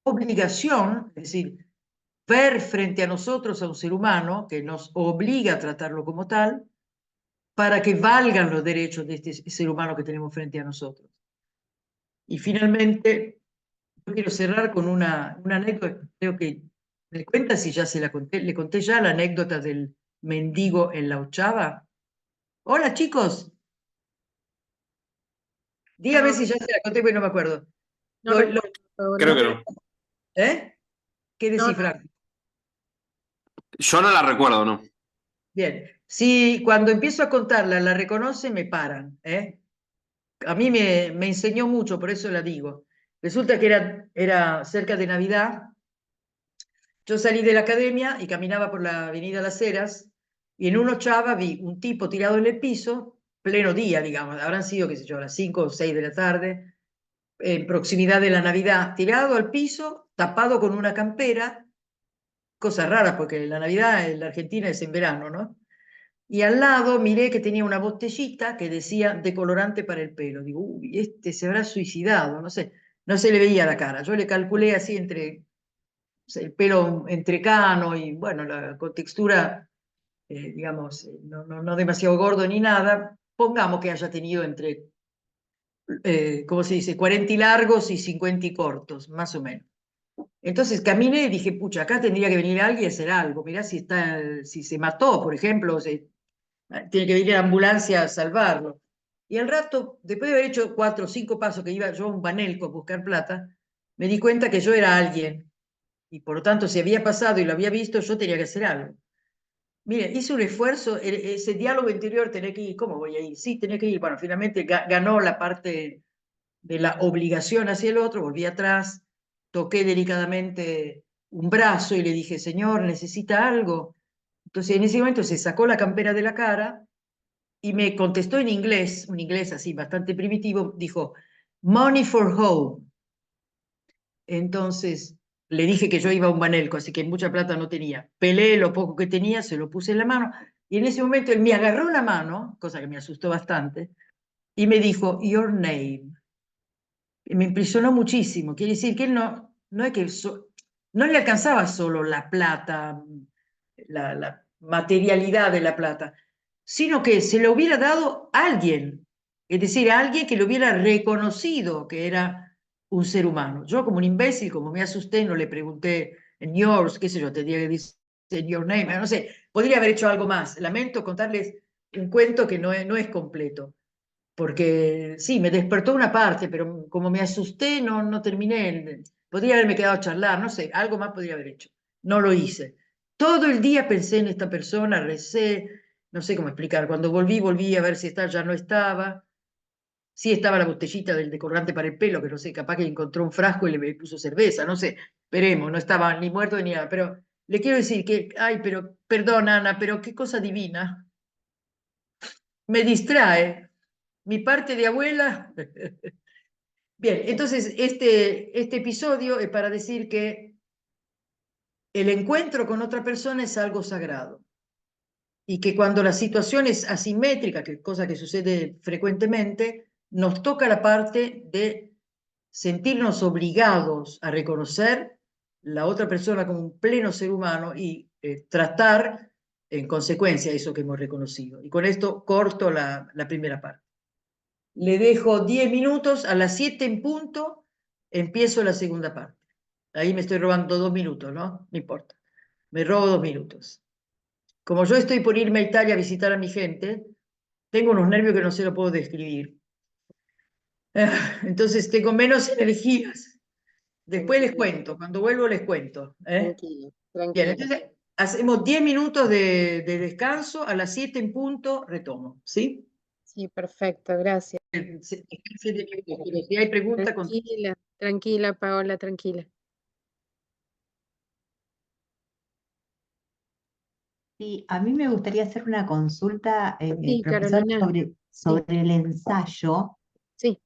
obligación, es decir, ver frente a nosotros a un ser humano que nos obliga a tratarlo como tal, para que valgan los derechos de este ser humano que tenemos frente a nosotros. Y finalmente, yo quiero cerrar con una anécdota, creo que me cuenta si ya se la conté, le conté ya la anécdota del mendigo en la Ochava. Hola chicos, dígame si ya se la conté, porque no me acuerdo. No recuerdo ahora. Creo que no. ¿Eh? ¿Qué decís, No, no. Franco? Yo no la recuerdo, ¿no? Bien, si cuando empiezo a contarla la reconoce, me paran, ¿eh? A mí me enseñó mucho, por eso la digo. Resulta que era cerca de Navidad. Yo salí de la academia y caminaba por la avenida Las Heras, y en un Ochava vi un tipo tirado en el piso, pleno día, digamos, habrán sido, qué sé yo, a las 5 o 6 de la tarde, en proximidad de la Navidad, tirado al piso, tapado con una campera, cosa rara porque la Navidad en la Argentina es en verano, ¿no? Y al lado miré que tenía una botellita que decía decolorante para el pelo. Digo, uy, este se habrá suicidado, no sé, no se le veía la cara. Yo le calculé así entre el pelo entrecano y bueno, la contextura, digamos, no demasiado gordo ni nada. Pongamos que haya tenido entre, ¿cómo se dice?, 40 y largos y 50 y cortos, más o menos. Entonces caminé y dije, pucha, acá tendría que venir alguien y hacer algo. Mirá si se mató, por ejemplo, tiene que venir la ambulancia a salvarlo. Y al rato, después de haber hecho 4 o 5 pasos que iba yo a un banelco a buscar plata, me di cuenta que yo era alguien. Y por lo tanto, si había pasado y lo había visto, yo tenía que hacer algo. Mire, hice un esfuerzo, ese diálogo interior, tenía que ir, ¿cómo voy a ir? Sí, tenía que ir. Bueno, finalmente ganó la parte de la obligación hacia el otro, volví atrás, toqué delicadamente un brazo y le dije, señor, ¿necesita algo? Entonces en ese momento se sacó la campera de la cara y me contestó en inglés, un inglés así bastante primitivo, dijo, money for home. Entonces le dije que yo iba a un Banelco, así que mucha plata no tenía. Pelé lo poco que tenía, se lo puse en la mano, y en ese momento él me agarró la mano, cosa que me asustó bastante, y me dijo, your name. Y me impresionó muchísimo. Quiere decir que él no es que no le alcanzaba solo la plata, la materialidad de la plata, sino que se lo hubiera dado a alguien, es decir, a alguien que lo hubiera reconocido que era un ser humano. Yo como un imbécil, como me asusté, no le pregunté en yours, qué sé yo, tendría que decir en your name, no sé, podría haber hecho algo más. Lamento contarles un cuento que no es completo, porque sí, me despertó una parte, pero como me asusté, no terminé. Podría haberme quedado a charlar, no sé, algo más podría haber hecho. No lo hice. Todo el día pensé en esta persona, recé, no sé cómo explicar. Cuando volví a ver si ya no estaba. Sí estaba la botellita del decolorante para el pelo, que no sé, capaz que encontró un frasco y le puso cerveza, no sé. Veremos, no estaba ni muerto ni nada. Pero le quiero decir que, ay, pero, perdón, Ana, pero qué cosa divina. Me distrae. Mi parte de abuela. Bien, entonces este episodio es para decir que el encuentro con otra persona es algo sagrado y que cuando la situación es asimétrica, que cosa que sucede frecuentemente, nos toca la parte de sentirnos obligados a reconocer la otra persona como un pleno ser humano y tratar en consecuencia eso que hemos reconocido. Y con esto corto la primera parte. Le dejo 10 minutos, a las 7 en punto empiezo la segunda parte. Ahí me estoy robando 2 minutos, ¿no? No importa. Me robo 2 minutos. Como yo estoy por irme a Italia a visitar a mi gente, tengo unos nervios que no se lo puedo describir. Entonces tengo menos energías. Después les cuento, cuando vuelvo les cuento. Tranquilo, Bien, tranquilo. entonces hacemos 10 minutos de descanso, a las 7 en punto retomo, ¿sí? Sí, perfecto, gracias. Pero si hay preguntas, Tranquila, tranquila, Paola, tranquila. Sí, a mí me gustaría hacer una consulta, Sí, profesor, Carolina. sobre el ensayo. Sí.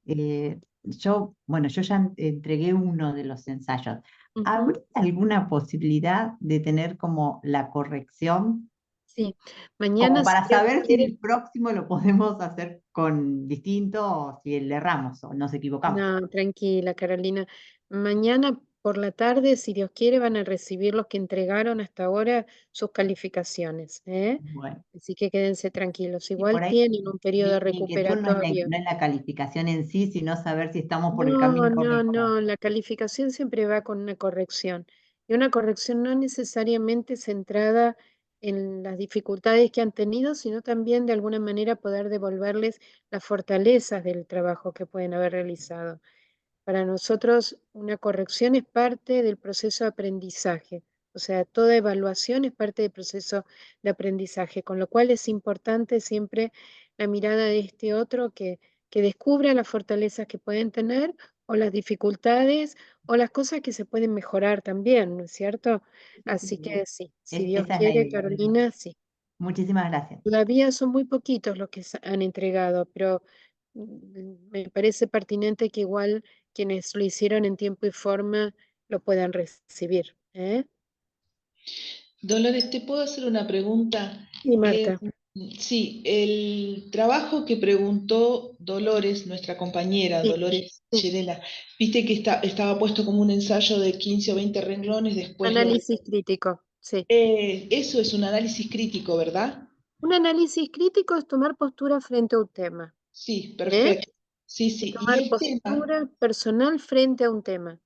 Yo ya entregué uno de los ensayos. Ujú. ¿Habría alguna posibilidad de tener como la corrección? Sí, Como mañana para si Dios saber si quiere- el próximo lo podemos hacer con distinto o si le erramos o nos equivocamos. No, tranquila, Carolina. Mañana por la tarde, si Dios quiere, van a recibir los que entregaron hasta ahora sus calificaciones, ¿eh? Bueno, Así que quédense tranquilos. y Igual por ahí tienen un periodo mi inquietud recuperatorio. no es la calificación en sí, sino saber si estamos por el No, camino no, correcto. no, la calificación siempre va con una corrección. Y una corrección no necesariamente centrada en las dificultades que han tenido, sino también de alguna manera poder devolverles las fortalezas del trabajo que pueden haber realizado. Para nosotros, una corrección es parte del proceso de aprendizaje. O sea, toda evaluación es parte del proceso de aprendizaje, con lo cual es importante siempre la mirada de este otro que descubra las fortalezas que pueden tener o las dificultades o las cosas que se pueden mejorar también, ¿no es cierto? Así que sí, si Dios Esa es la quiere, idea. Carolina, sí. Muchísimas gracias. Todavía son muy poquitos los que han entregado, pero me parece pertinente que igual quienes lo hicieron en tiempo y forma lo puedan recibir, ¿eh? Dolores, ¿te puedo hacer una pregunta? Y Marta, Sí, el trabajo que preguntó Dolores, nuestra compañera sí, Dolores sí. Chirela, viste que estaba puesto como un ensayo de 15 o 20 renglones, después Análisis crítico, sí. eso es un análisis crítico, ¿verdad? Un análisis crítico es tomar postura frente a un tema, Sí, ¿eh? perfecto. Sí, Y sí. Y tomar el tema, postura personal frente a un tema.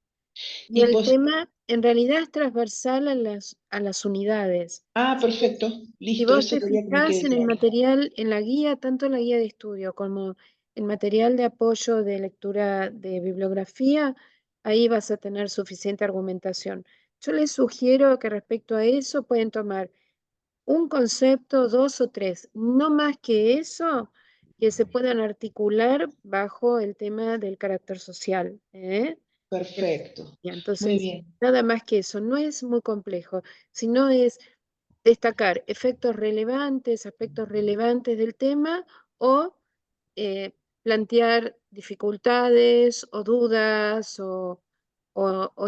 Y y el pos- tema en realidad es transversal a las unidades. perfecto, Si listo, vos eso te quería que me fijás quede en el claro. material, en la guía, tanto la guía de estudio como el material de apoyo de lectura de bibliografía, ahí vas a tener suficiente argumentación. Yo les sugiero que respecto a eso pueden tomar un concepto, 2 o 3, no más que eso, que se puedan articular bajo el tema del carácter social, ¿eh? Perfecto. Muy Entonces, bien. nada más que eso, no es muy complejo, sino es destacar efectos relevantes, aspectos relevantes del tema o plantear dificultades o dudas o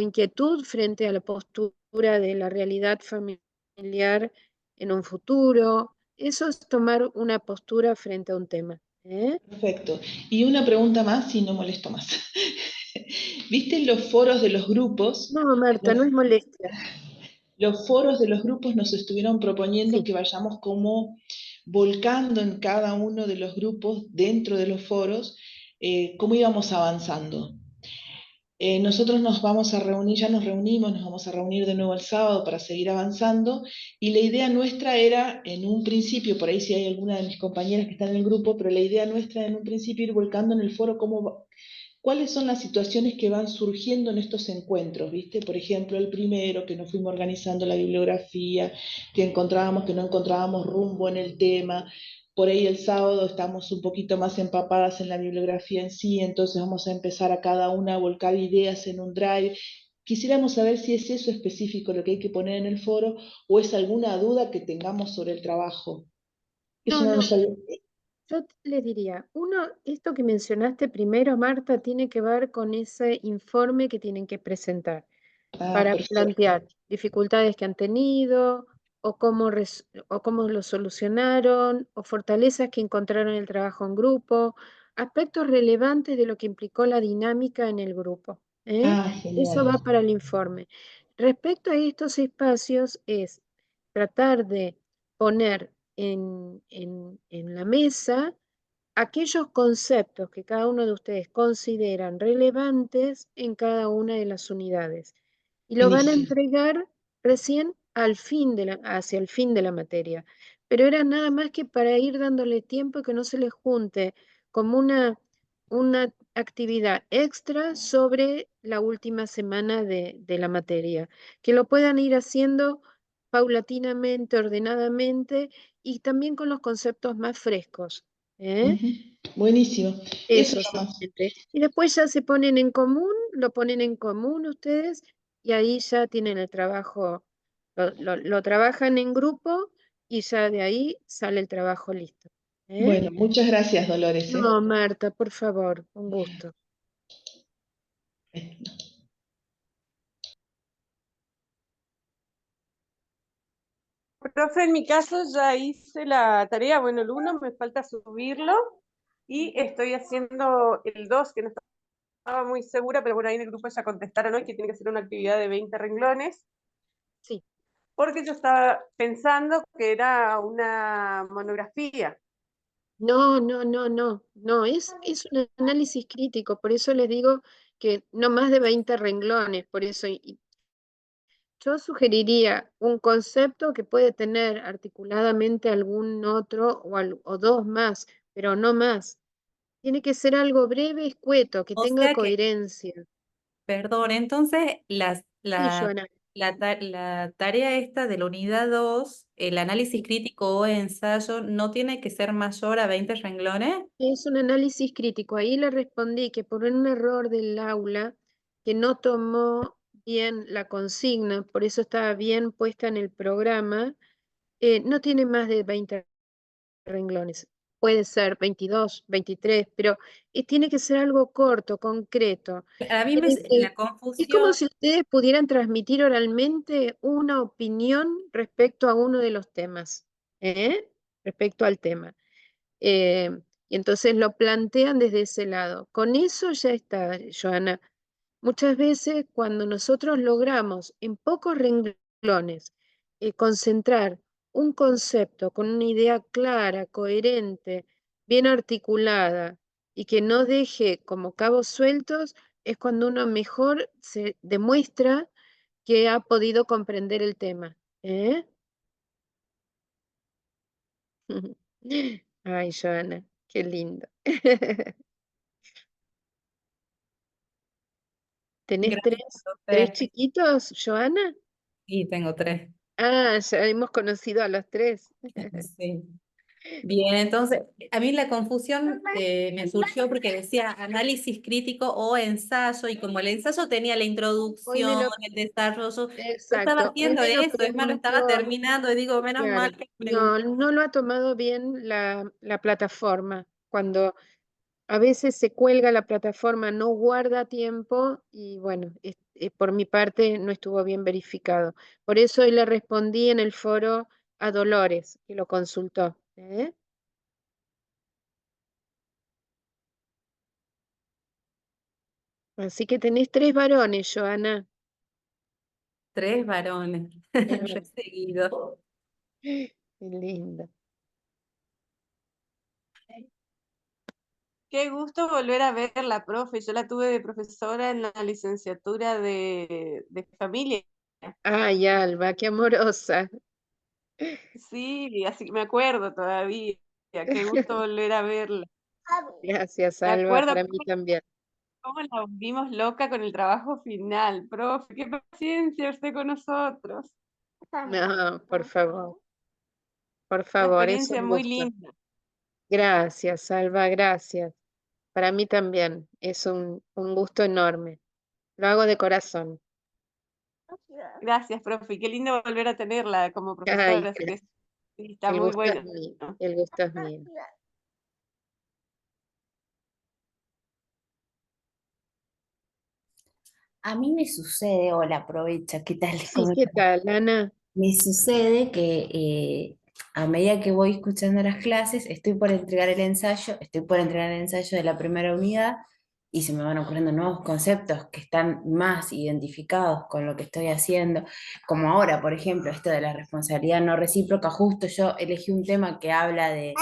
inquietud frente a la postura de la realidad familiar en un futuro. Eso es tomar una postura frente a un tema. ¿Eh? Perfecto. Y una pregunta más, si no molesto más. ¿Viste los foros de los grupos? No, Marta, no es molestia. Los foros de los grupos nos estuvieron proponiendo Sí. que vayamos como volcando en cada uno de los grupos, dentro de los foros, cómo íbamos avanzando. Nosotros nos vamos a reunir, ya nos reunimos, nos vamos a reunir de nuevo el sábado para seguir avanzando y la idea nuestra era, en un principio, por ahí si hay alguna de mis compañeras que está en el grupo, pero la idea nuestra en un principio ir volcando en el foro cuáles son las situaciones que van surgiendo en estos encuentros, ¿viste? Por ejemplo, el primero, que nos fuimos organizando la bibliografía, que encontrábamos, que no encontrábamos rumbo en el tema. Por ahí el sábado estamos un poquito más empapadas en la bibliografía en sí, entonces vamos a empezar a cada una a volcar ideas en un drive. Quisiéramos saber si es eso específico lo que hay que poner en el foro o es alguna duda que tengamos sobre el trabajo. Eso No, no no. nos salió. Yo les diría, uno, esto que mencionaste primero, Marta, tiene que ver con ese informe que tienen que presentar Ah, para perfecto. plantear dificultades que han tenido o cómo lo solucionaron o fortalezas que encontraron en el trabajo en grupo, aspectos relevantes de lo que implicó la dinámica en el grupo. ¿Eh? Ah, Eso genial. va para el informe. Respecto a estos espacios es tratar de poner en la mesa aquellos conceptos que cada uno de ustedes consideran relevantes en cada una de las unidades. Y lo van a Buenísimo. entregar recién hacia el fin de la materia. Pero era nada más que para ir dándole tiempo y que no se les junte como una actividad extra sobre la última semana de la materia. Que lo puedan ir haciendo paulatinamente, ordenadamente y también con los conceptos más frescos. ¿Eh? Ujú. Buenísimo. Eso Eso nomás. solamente. Y después ya se ponen en común, lo ponen en común ustedes y ahí ya tienen el trabajo, lo trabajan en grupo y ya de ahí sale el trabajo listo. ¿Eh? Bueno, muchas gracias, Dolores, No, Marta, por favor, un gusto. Profe, en mi caso ya hice la tarea, bueno, el 1 me falta subirlo y estoy haciendo el 2 que no estaba muy segura, pero bueno, ahí en el grupo ya contestaron hoy que tiene que ser una actividad de 20 renglones. Sí. Porque yo estaba pensando que era una monografía. No, no, no, no, no, es un análisis crítico, por eso les digo que no más de 20 renglones, por eso yo sugeriría un concepto que puede tener articuladamente algún otro o dos más, pero no más. Tiene que ser algo breve, escueto, que O tenga sea que, coherencia. perdón, entonces Sí, Joana, la tarea esta de la unidad 2, el análisis crítico o ensayo, ¿no tiene que ser mayor a 20 renglones? es un análisis crítico. Ahí le respondí que por un error del aula, que no tomó bien la consigna, por eso estaba bien puesta en el programa, no tiene más de 20 renglones. Puede ser 22, 23, pero tiene que ser algo corto, concreto. A mí Tiene la es como confusión, si ustedes pudieran transmitir oralmente una opinión respecto a uno de los temas, ¿eh? Respecto al tema. Eh, y entonces lo plantean desde ese lado. Con eso ya está, Joana. Muchas veces cuando nosotros logramos en pocos renglones concentrar un concepto con una idea clara, coherente, bien articulada y que no deje como cabos sueltos, es cuando uno mejor se demuestra que ha podido comprender el tema. ¿Eh? Ay, Joana, qué lindo. ¿Tenés Gracias a tres usted. chiquitos, Joana? Sí, tengo 3. Ah, ya hemos conocido a los 3. Sí. Bien, entonces, a mí la confusión me surgió porque decía análisis crítico o ensayo, y como el ensayo tenía la Hoy me introducción, lo, el desarrollo, yo estaba exacto, hoy haciendo me lo eso, es más, lo estaba preguntó, terminando, y digo, menos claro, mal que no, pregunté. no lo ha tomado bien la plataforma. Cuando a veces se cuelga la plataforma, no guarda tiempo y bueno, por mi parte no estuvo bien verificado. Por eso hoy le respondí en el foro a Dolores, que lo consultó. ¿Eh? Así que tenés 3 varones, Joana. 3 varones, 3 re varones. seguido. Qué lindo. Qué gusto volver a verla, profe. Yo la tuve de profesora en la licenciatura de familia. Ay, Alba, qué amorosa. Sí, así que me acuerdo todavía. Qué gusto volver a verla. Gracias, Me Alba, acuerdo para mí también. cómo la volvimos loca con el trabajo final, profe. Qué paciencia usted con nosotros. No, por Una favor, es experiencia un muy gusto. linda. Gracias, Alba, gracias. Para mí también es un gusto enorme. Lo hago de corazón. Gracias, profe. Qué lindo volver a tenerla como Ay, profesora. Así que sí, está el muy gusto es bueno. mío, el gusto es mío. A mí me sucede, hola, aprovecha, ¿qué tal? Sí, ¿Cómo ¿qué estás? tal, Ana? Me sucede que a medida que voy escuchando las clases, estoy por entregar el ensayo de la primera unidad y se me van ocurriendo nuevos conceptos que están más identificados con lo que estoy haciendo, como ahora, por ejemplo, esto de la responsabilidad no recíproca. Justo yo elegí un tema que habla de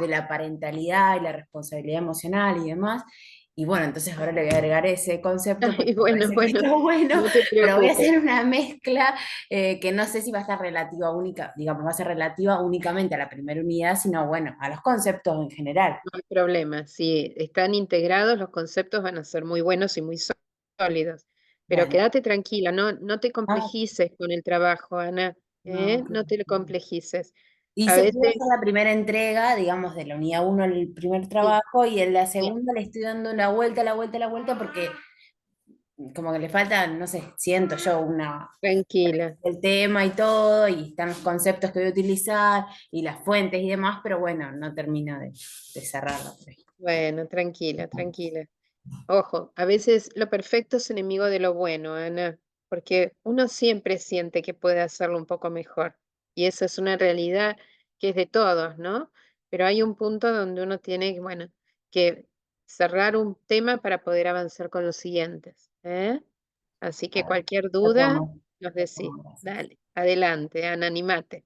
la parentalidad y la responsabilidad emocional y demás. Y bueno, entonces ahora le voy a agregar ese concepto porque Ay, me bueno, parece que bueno, está bueno, no te pero voy a preocupes, hacer una mezcla que no sé si va a estar relativa única, digamos, va a ser relativa únicamente a la primera unidad, sino bueno, a los conceptos en general. no hay problema. Si están integrados, los conceptos van a ser muy buenos y muy sólidos. Pero Bueno, quédate tranquila, no te ah, complejices con el trabajo, Ana, no, No te lo complejices. y A se pudo veces, hacer la primera entrega, digamos, de la unidad uno el primer sí, trabajo, y en la bien, segunda le estoy dando la vuelta, la vuelta, la vuelta, porque como que le falta, no sé, siento yo tranquila. el tema y todo, y están los conceptos que voy a utilizar, y las fuentes y demás, pero bueno, no termino de cerrarlo. Bueno, tranquila, tranquila. Ojo, a veces lo perfecto es enemigo de lo bueno, Ana, porque uno siempre siente que puede hacerlo un poco mejor. Y esa es una realidad que es de todos, ¿no? Pero hay un punto donde uno tiene, bueno, que cerrar un tema para poder avanzar con los siguientes, ¿eh? Así que Claro, cualquier lo duda, tomo, nos lo decís. tomo, gracias. Dale, adelante, Ana, animate.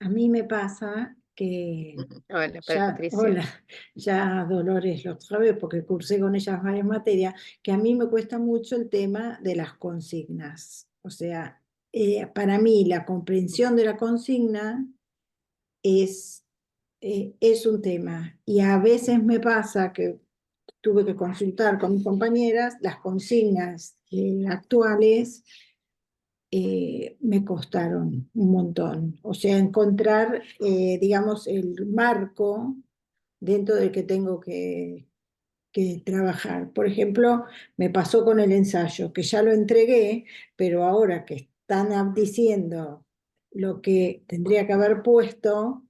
A mí me pasa que Hola, Patricia. hola, ya Dolores lo sabe porque cursé con ellas varias materias, que a mí me cuesta mucho el tema de las consignas. O sea, para mí la comprensión de la consigna es, es un tema. Y a veces me pasa que tuve que consultar con mis compañeras las consignas actuales. Me costaron un montón. O sea, encontrar, digamos, el marco dentro del que tengo que trabajar. Por ejemplo, me pasó con el ensayo, que ya lo entregué, pero ahora que están diciendo lo que tendría que haber puesto,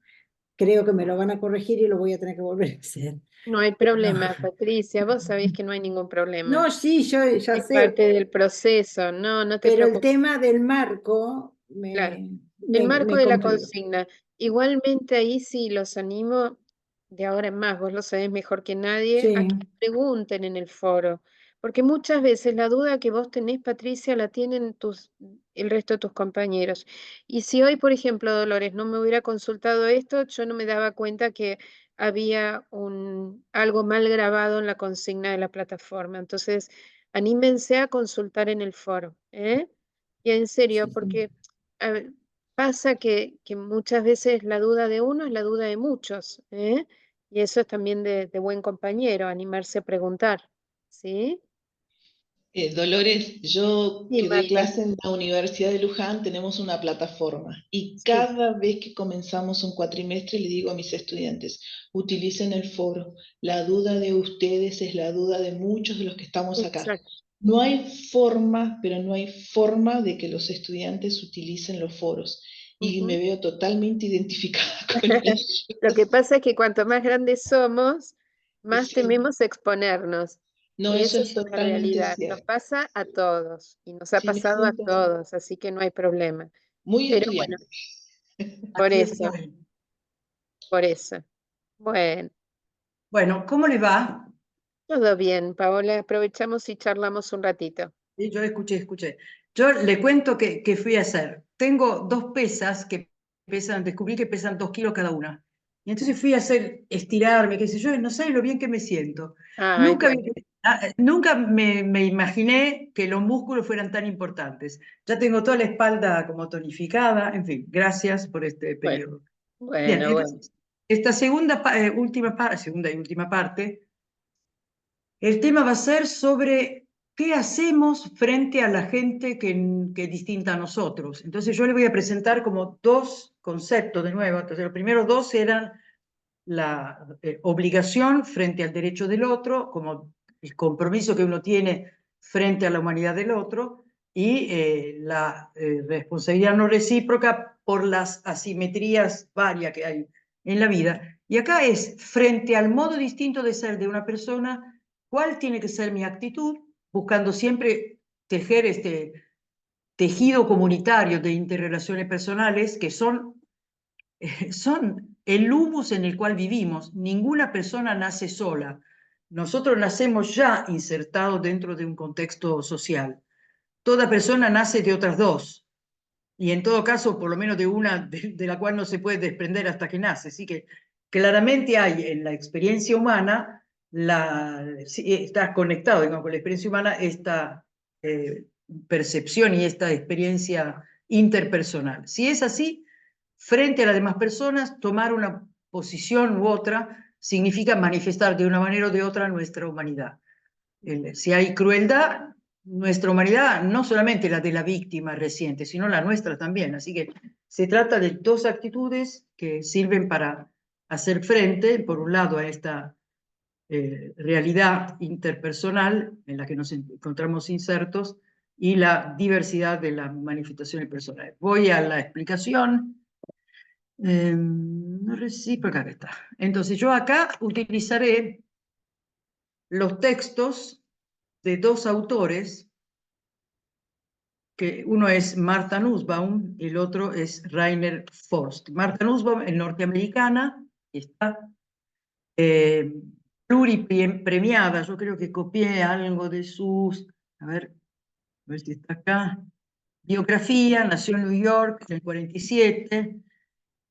creo que me lo van a corregir y lo voy a tener que volver a hacer. No hay Pero, problema, Patricia, vos sabés que no hay ningún problema. no, sí, yo ya Es sé, parte del proceso, no te pero el preocupes. tema del marco Claro, el marco me de la complicó. consigna. Igualmente ahí sí los animo de ahora en más, vos lo sabés mejor que nadie, a Sí. que pregunten en el foro, porque muchas veces la duda que vos tenés, Patricia, la tienen el resto de tus compañeros. Y si hoy, por ejemplo, Dolores, no me hubiera consultado esto, yo no me daba cuenta que había algo mal grabado en la consigna de la plataforma. Entonces, anímense a consultar en el foro, ¿eh? Y en serio, porque a ver, pasa que muchas veces la duda de uno es la duda de muchos, ¿eh? Y eso es también de buen compañero, animarse a preguntar, ¿sí? Dolores, yo Sí, que doy Marta, clase en la Universidad de Luján, tenemos una plataforma y sí, cada vez que comenzamos un cuatrimestre le digo a mis estudiantes, utilicen el foro. La duda de ustedes es la duda de muchos de los que estamos acá. exacto. No hay forma, pero no hay forma de que los estudiantes utilicen los foros. Y me Ujú. veo totalmente identificada con ellos. Lo que pasa es que cuanto más grandes somos, más Sí, tememos exponernos. no, Y eso esa es es una totalmente realidad. Nos cierto. pasa a todos y nos ha Sí, me pasado a siento todos, así que no hay problema. muy Pero bueno, estudiante. por Aquí eso, estoy. por eso. Bueno, Bueno, ¿cómo le va? todo bien, Paola. Aprovechamos y charlamos un ratito. Sí, yo escuché. Yo le cuento que fui a hacer. Tengo dos pesas que pesan, descubrí que pesan 2 kilos cada una. Y entonces fui a hacer, estirarme, qué sé yo, y no sé lo bien que me siento. Ay, Nunca, bueno, nunca me imaginé que los músculos fueran tan importantes. Ya tengo toda la espalda como tonificada, en fin, gracias por este bueno, periodo. Bien, bueno, bueno. entonces, esta segunda y última parte, el tema va a ser sobre qué hacemos frente a la gente que es distinta a nosotros. Entonces yo le voy a presentar como dos conceptos de nuevo. Entonces los primeros dos eran la obligación frente al derecho del otro, como el compromiso que uno tiene frente a la humanidad del otro, y la responsabilidad no recíproca por las asimetrías varias que hay en la vida. Y acá es, frente al modo distinto de ser de una persona, ¿cuál tiene que ser mi actitud? Buscando siempre tejer este tejido comunitario de interrelaciones personales que son el humus en el cual vivimos. Ninguna persona nace sola. Nosotros nacemos ya insertados dentro de un contexto social. Toda persona nace de otras dos. Y en todo caso, por lo menos de una de la cual no se puede desprender hasta que nace. Así que claramente hay en la experiencia humana, está conectado, digamos, con la experiencia humana esta percepción y esta experiencia interpersonal. Si es así, frente a las demás personas, tomar una posición u otra significa manifestar de una manera o de otra nuestra humanidad. Si hay crueldad, nuestra humanidad, no solamente la de la víctima reciente, sino la nuestra también. Así que se trata de dos actitudes que sirven para hacer frente, por un lado, a esta realidad interpersonal en la que nos encontramos insertos y la diversidad de las manifestaciones personales. Voy a la explicación. No recíproca que está. Entonces yo acá utilizaré los textos de dos autores, que uno es Martha Nussbaum y el otro es Rainer Forst. Martha Nussbaum es norteamericana, y está pluripremiada. Yo creo que copié algo de sus, a ver si está acá, biografía. Nació en New York en el 47.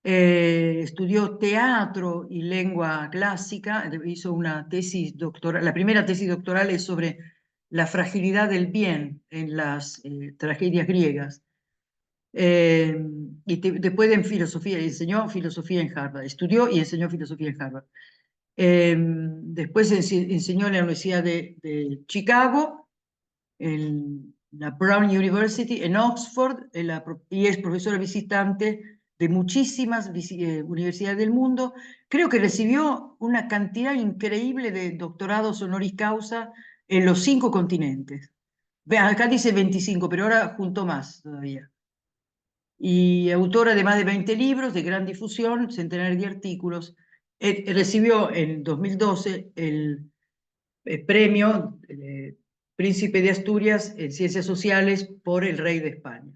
Estudió teatro y lengua clásica, hizo una tesis doctoral. La primera tesis doctoral es sobre la fragilidad del bien en las tragedias griegas. Y después en filosofía, enseñó filosofía en Harvard, estudió y enseñó filosofía en Harvard. Después enseñó en la Universidad de Chicago, en la Brown University, en Oxford, y es profesora visitante de muchísimas universidades del mundo. Creo que recibió una cantidad increíble de doctorados honoris causa en los 5 continentes. Acá dice 25, pero ahora juntó más todavía. Y autora de más de 20 libros de gran difusión, centenares de artículos. Recibió en 2012 el premio Príncipe de Asturias en Ciencias Sociales por el Rey de España.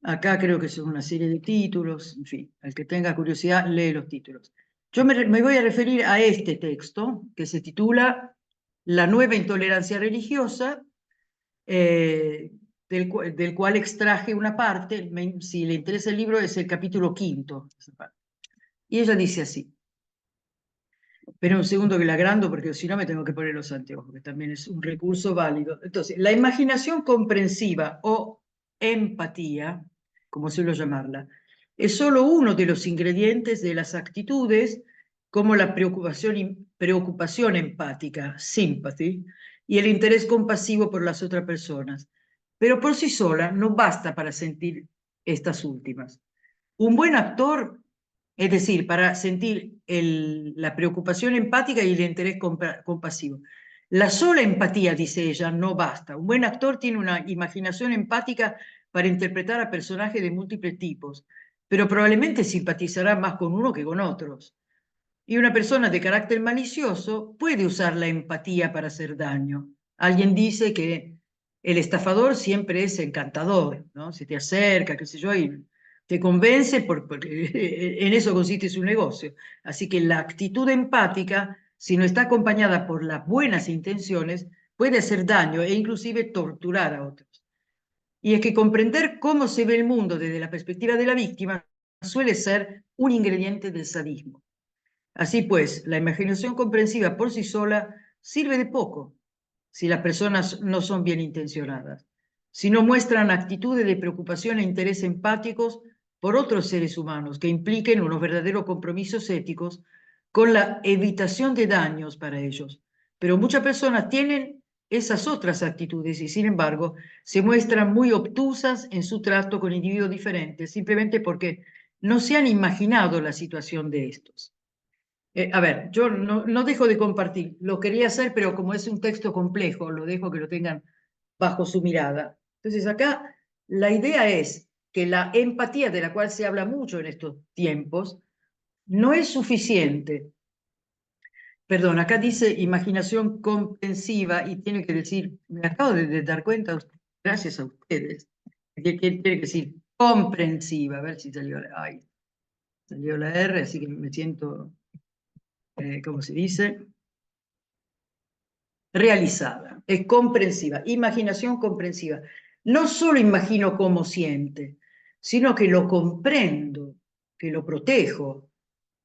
Acá creo que son una serie de títulos, en fin, al que tenga curiosidad lee los títulos. Yo me voy a referir a este texto que se titula La nueva intolerancia religiosa, del cual extraje una parte. Si le interesa el libro, es el capítulo 5. Y ella dice así: Espera un segundo que la agrando porque si no me tengo que poner los anteojos, que también es un recurso válido. Entonces, la imaginación comprensiva o empatía, como suelo llamarla, es solo uno de los ingredientes de las actitudes como la preocupación empática, sympathy, y el interés compasivo por las otras personas. Pero por sí sola no basta para sentir estas últimas. Un buen actor, es decir, para sentir la preocupación empática y el interés compasivo. La sola empatía, dice ella, no basta. Un buen actor tiene una imaginación empática para interpretar a personajes de múltiples tipos, pero probablemente simpatizará más con uno que con otros. Y una persona de carácter malicioso puede usar la empatía para hacer daño. Alguien dice que el estafador siempre es encantador, ¿no? Se te acerca, qué sé yo, y te convence porque en eso consiste su negocio. Así que la actitud empática, si no está acompañada por las buenas intenciones, puede hacer daño e inclusive torturar a otros. Y es que comprender cómo se ve el mundo desde la perspectiva de la víctima suele ser un ingrediente del sadismo. Así pues, la imaginación comprensiva por sí sola sirve de poco si las personas no son bien intencionadas, si no muestran actitudes de preocupación e interés empáticos por otros seres humanos que impliquen unos verdaderos compromisos éticos con la evitación de daños para ellos. Pero muchas personas tienen esas otras actitudes y, sin embargo, se muestran muy obtusas en su trato con individuos diferentes, simplemente porque no se han imaginado la situación de estos. A ver, yo no dejo de compartir, lo quería hacer, pero como es un texto complejo, lo dejo que lo tengan bajo su mirada. Entonces acá la idea es que la empatía, de la cual se habla mucho en estos tiempos, no es suficiente. Perdón, acá dice imaginación comprensiva y tiene que decir, me acabo de dar cuenta, gracias a ustedes, que tiene que decir comprensiva, a ver si salió salió la R, así que me siento, ¿cómo se dice? Realizada, es comprensiva, imaginación comprensiva. No solo imagino cómo siente, sino que lo comprendo, que lo protejo,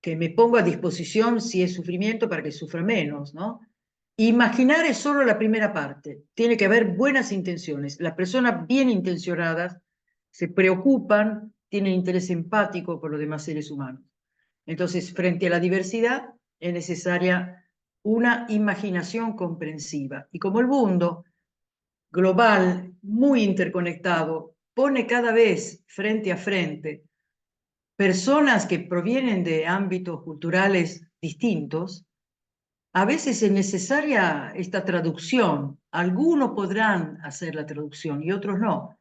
que me pongo a disposición si es sufrimiento para que sufra menos, ¿no? Imaginar es solo la primera parte, tiene que haber buenas intenciones. Las personas bien intencionadas se preocupan, tienen interés empático por los demás seres humanos. Entonces, frente a la diversidad, es necesaria una imaginación comprensiva. Y como el mundo global, muy interconectado, pone cada vez frente a frente personas que provienen de ámbitos culturales distintos, a veces es necesaria esta traducción. Algunos podrán hacer la traducción y otros no.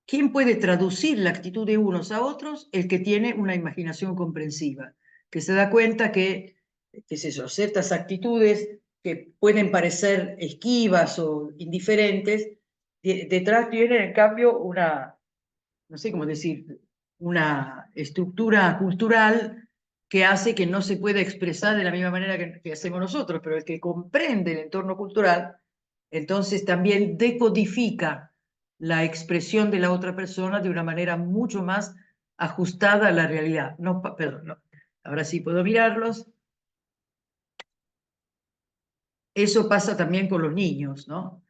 ¿Quién puede traducir la actitud de unos a otros? El que tiene una imaginación comprensiva, que se da cuenta que, qué sé yo, ciertas actitudes que pueden parecer esquivas o indiferentes, detrás tienen en cambio una, no sé cómo decir, una estructura cultural que hace que no se pueda expresar de la misma manera que hacemos nosotros, pero el que comprende el entorno cultural, entonces también decodifica la expresión de la otra persona de una manera mucho más ajustada a la realidad. No, perdón, no. Ahora sí puedo mirarlos. Eso pasa también con los niños, ¿no?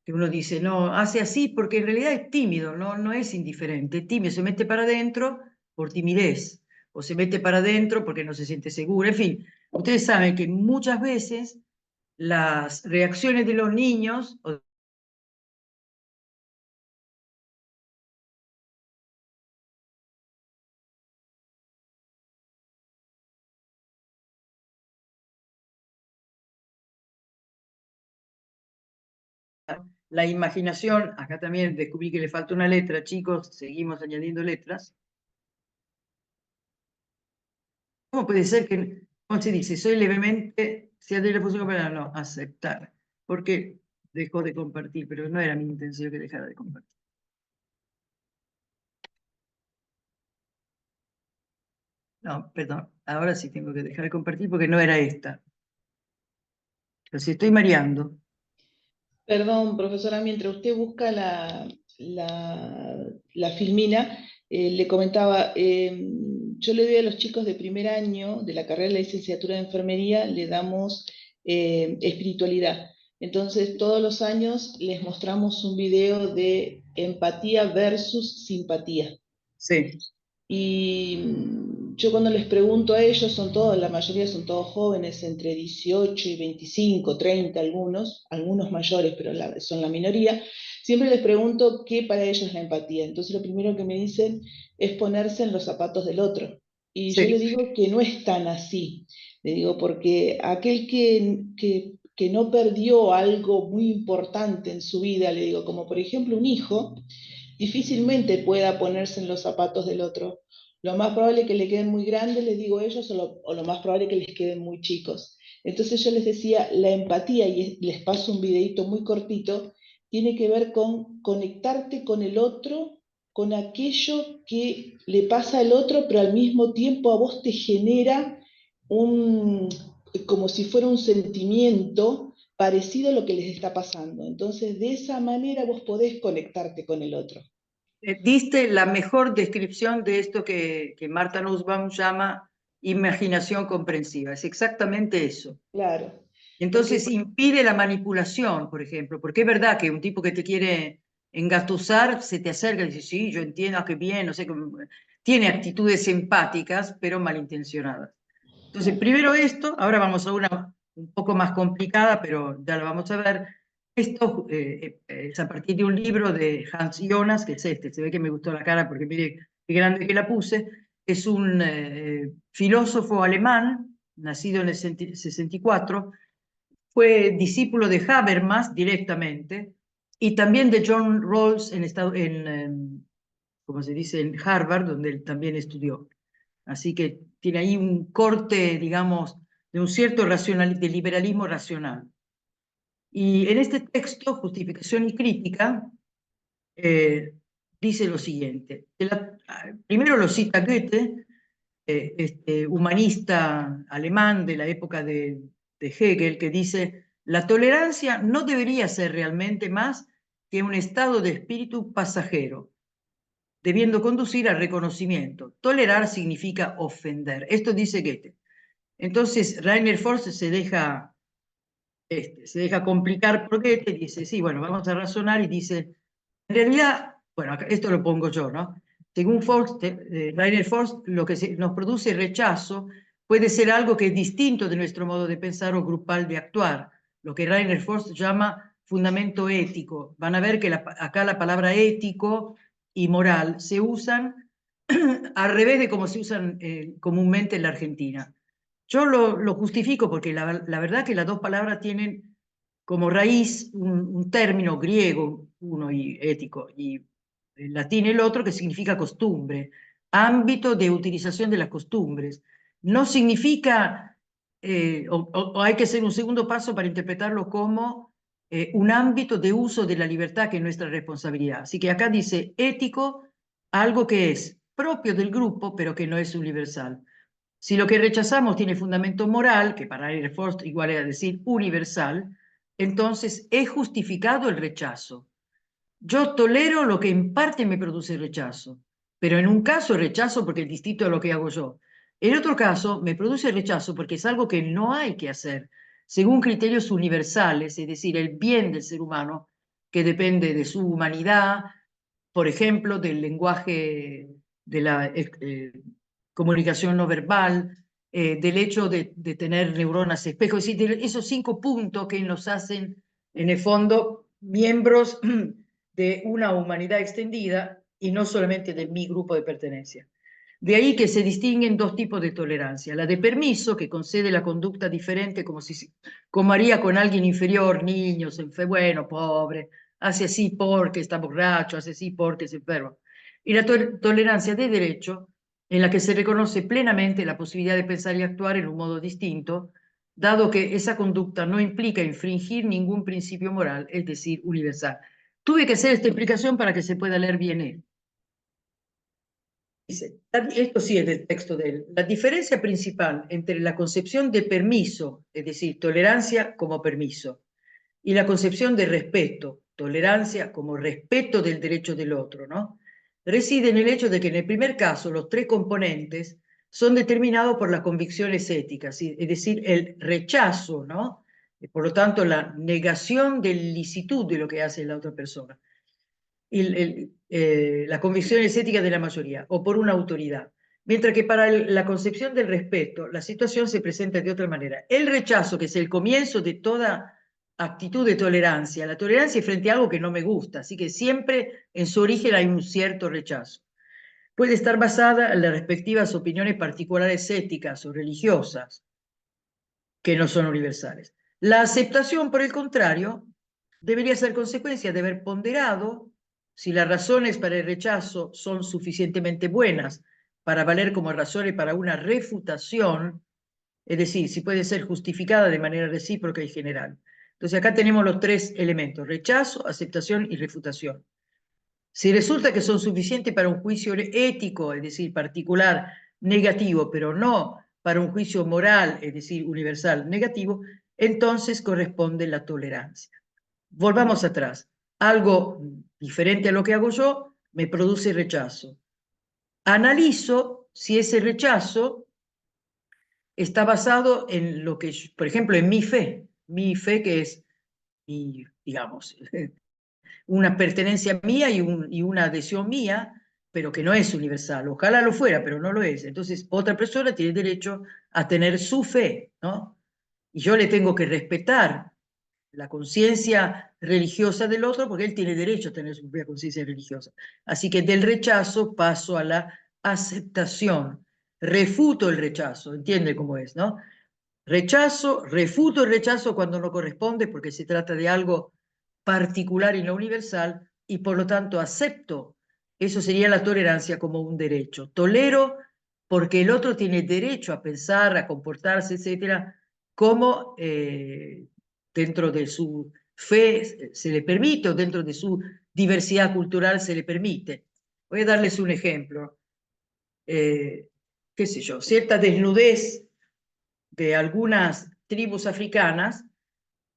Que uno dice, no, hace así porque en realidad es tímido, no es indiferente, es tímido, se mete para adentro por timidez, o se mete para adentro porque no se siente seguro, en fin, ustedes saben que muchas veces las reacciones de los niños la imaginación, acá también descubrí que le falta una letra, chicos, seguimos añadiendo letras. ¿Cómo puede ser que, cómo se dice? Soy levemente, si hace la función para no aceptar, porque dejó de compartir, pero no era mi intención que dejara de compartir. No, perdón, ahora sí tengo que dejar de compartir porque no era esta. Los estoy mareando. Perdón, profesora, mientras usted busca la filmina, le comentaba, yo le doy a los chicos de primer año de la carrera de licenciatura de enfermería, le damos espiritualidad. Entonces, todos los años les mostramos un video de empatía versus simpatía. Sí. Y yo cuando les pregunto a ellos, la mayoría son todos jóvenes, entre 18 y 25, 30 algunos mayores, pero son la minoría, siempre les pregunto qué para ellos es la empatía. Entonces lo primero que me dicen es ponerse en los zapatos del otro. Y yo les digo que no es tan así. Le digo, porque aquel que no perdió algo muy importante en su vida, le digo, como por ejemplo un hijo, difícilmente pueda ponerse en los zapatos del otro. Lo más probable es que le queden muy grandes, les digo ellos, o lo más probable es que les queden muy chicos. Entonces yo les decía, la empatía, y les paso un videito muy cortito, tiene que ver con conectarte con el otro, con aquello que le pasa al otro, pero al mismo tiempo a vos te genera como si fuera un sentimiento parecido a lo que les está pasando. Entonces, de esa manera vos podés conectarte con el otro. Diste la mejor descripción de esto que Martha Nussbaum llama imaginación comprensiva. Es exactamente eso. Claro. Entonces impide la manipulación, por ejemplo, porque es verdad que un tipo que te quiere engatusar se te acerca y dice, sí, yo entiendo, qué bien, no sé, tiene actitudes empáticas, pero malintencionadas. Entonces, primero esto, ahora vamos a una un poco más complicada, pero ya lo vamos a ver. Esto es a partir de un libro de Hans Jonas, que es este, se ve que me gustó la cara porque mire qué grande que la puse. Es un filósofo alemán, nacido en el 64, fue discípulo de Habermas directamente y también de John Rawls como se dice, en Harvard, donde él también estudió. Así que tiene ahí un corte, digamos, de un cierto de liberalismo racional. Y en este texto, Justificación y Crítica, dice lo siguiente. Primero lo cita Goethe, este humanista alemán de la época de Hegel, que dice, la tolerancia no debería ser realmente más que un estado de espíritu pasajero, debiendo conducir al reconocimiento. Tolerar significa ofender. Esto dice Goethe. Entonces Rainer Forst se deja complicar por Goethe, dice, sí, bueno, vamos a razonar, y dice, en realidad, bueno, esto lo pongo yo, ¿no? Según Forst, Rainer Forst, lo que nos produce rechazo puede ser algo que es distinto de nuestro modo de pensar o grupal de actuar, lo que Rainer Forst llama fundamento ético. Van a ver que acá la palabra ético y moral se usan al revés de como se usan comúnmente en la Argentina. Yo lo justifico porque la verdad que las dos palabras tienen como raíz un término griego, uno y ético, y en latín el otro, que significa costumbre, ámbito de utilización de las costumbres. No significa, o hay que hacer un segundo paso para interpretarlo como un ámbito de uso de la libertad, que es nuestra responsabilidad. Así que acá dice ético, algo que es propio del grupo, pero que no es universal. Si lo que rechazamos tiene fundamento moral, que para Rainer Forst igual a decir universal, entonces es justificado el rechazo. Yo tolero lo que en parte me produce rechazo, pero en un caso rechazo porque es distinto a lo que hago yo. En otro caso me produce rechazo porque es algo que no hay que hacer, según criterios universales, es decir, el bien del ser humano, que depende de su humanidad, por ejemplo, del lenguaje, de la comunicación no verbal, del hecho de tener neuronas espejo, es decir, de esos 5 puntos que nos hacen, en el fondo, miembros de una humanidad extendida y no solamente de mi grupo de pertenencia. De ahí que se distinguen 2 tipos de tolerancia. La de permiso, que concede la conducta diferente como haría con alguien inferior, niños, bueno, pobre, hace así porque está borracho, hace así porque es enfermo. Y la tolerancia de derecho, en la que se reconoce plenamente la posibilidad de pensar y actuar en un modo distinto, dado que esa conducta no implica infringir ningún principio moral, es decir, universal. Tuve que hacer esta explicación para que se pueda leer bien él. Dice, esto sí es del texto de él. La diferencia principal entre la concepción de permiso, es decir, tolerancia como permiso, y la concepción de respeto, tolerancia como respeto del derecho del otro, ¿no? reside en el hecho de que en el primer caso los tres componentes son determinados por las convicciones éticas, es decir, el rechazo, ¿no? Por lo tanto, la negación de licitud de lo que hace la otra persona. Las convicciones éticas de la mayoría, o por una autoridad. Mientras que para la concepción del respeto, la situación se presenta de otra manera. El rechazo, que es el comienzo de toda actitud de tolerancia, la tolerancia es frente a algo que no me gusta, así que siempre en su origen hay un cierto rechazo. Puede estar basada en las respectivas opiniones particulares éticas o religiosas, que no son universales. La aceptación, por el contrario, debería ser consecuencia de haber ponderado si las razones para el rechazo son suficientemente buenas para valer como razones para una refutación, es decir, si puede ser justificada de manera recíproca y general. Entonces acá tenemos los tres elementos: rechazo, aceptación y refutación. Si resulta que son suficientes para un juicio ético, es decir, particular, negativo, pero no para un juicio moral, es decir, universal, negativo, entonces corresponde la tolerancia. Volvamos atrás. Algo diferente a lo que hago yo me produce rechazo. Analizo si ese rechazo está basado en lo que, por ejemplo, en mi fe que es, digamos, una pertenencia mía y una adhesión mía, pero que no es universal. Ojalá lo fuera, pero no lo es. Entonces, otra persona tiene derecho a tener su fe, ¿no? Y yo le tengo que respetar la conciencia religiosa del otro porque él tiene derecho a tener su propia conciencia religiosa. Así que del rechazo paso a la aceptación. Refuto el rechazo, ¿entiende cómo es, no? Rechazo, refuto el rechazo cuando no corresponde porque se trata de algo particular y no universal, y por lo tanto acepto. Eso sería la tolerancia como un derecho. Tolero porque el otro tiene derecho a pensar, a comportarse, etcétera, como dentro de su fe se le permite, o dentro de su diversidad cultural se le permite. Voy a darles un ejemplo. Qué sé yo, cierta desnudez de algunas tribus africanas,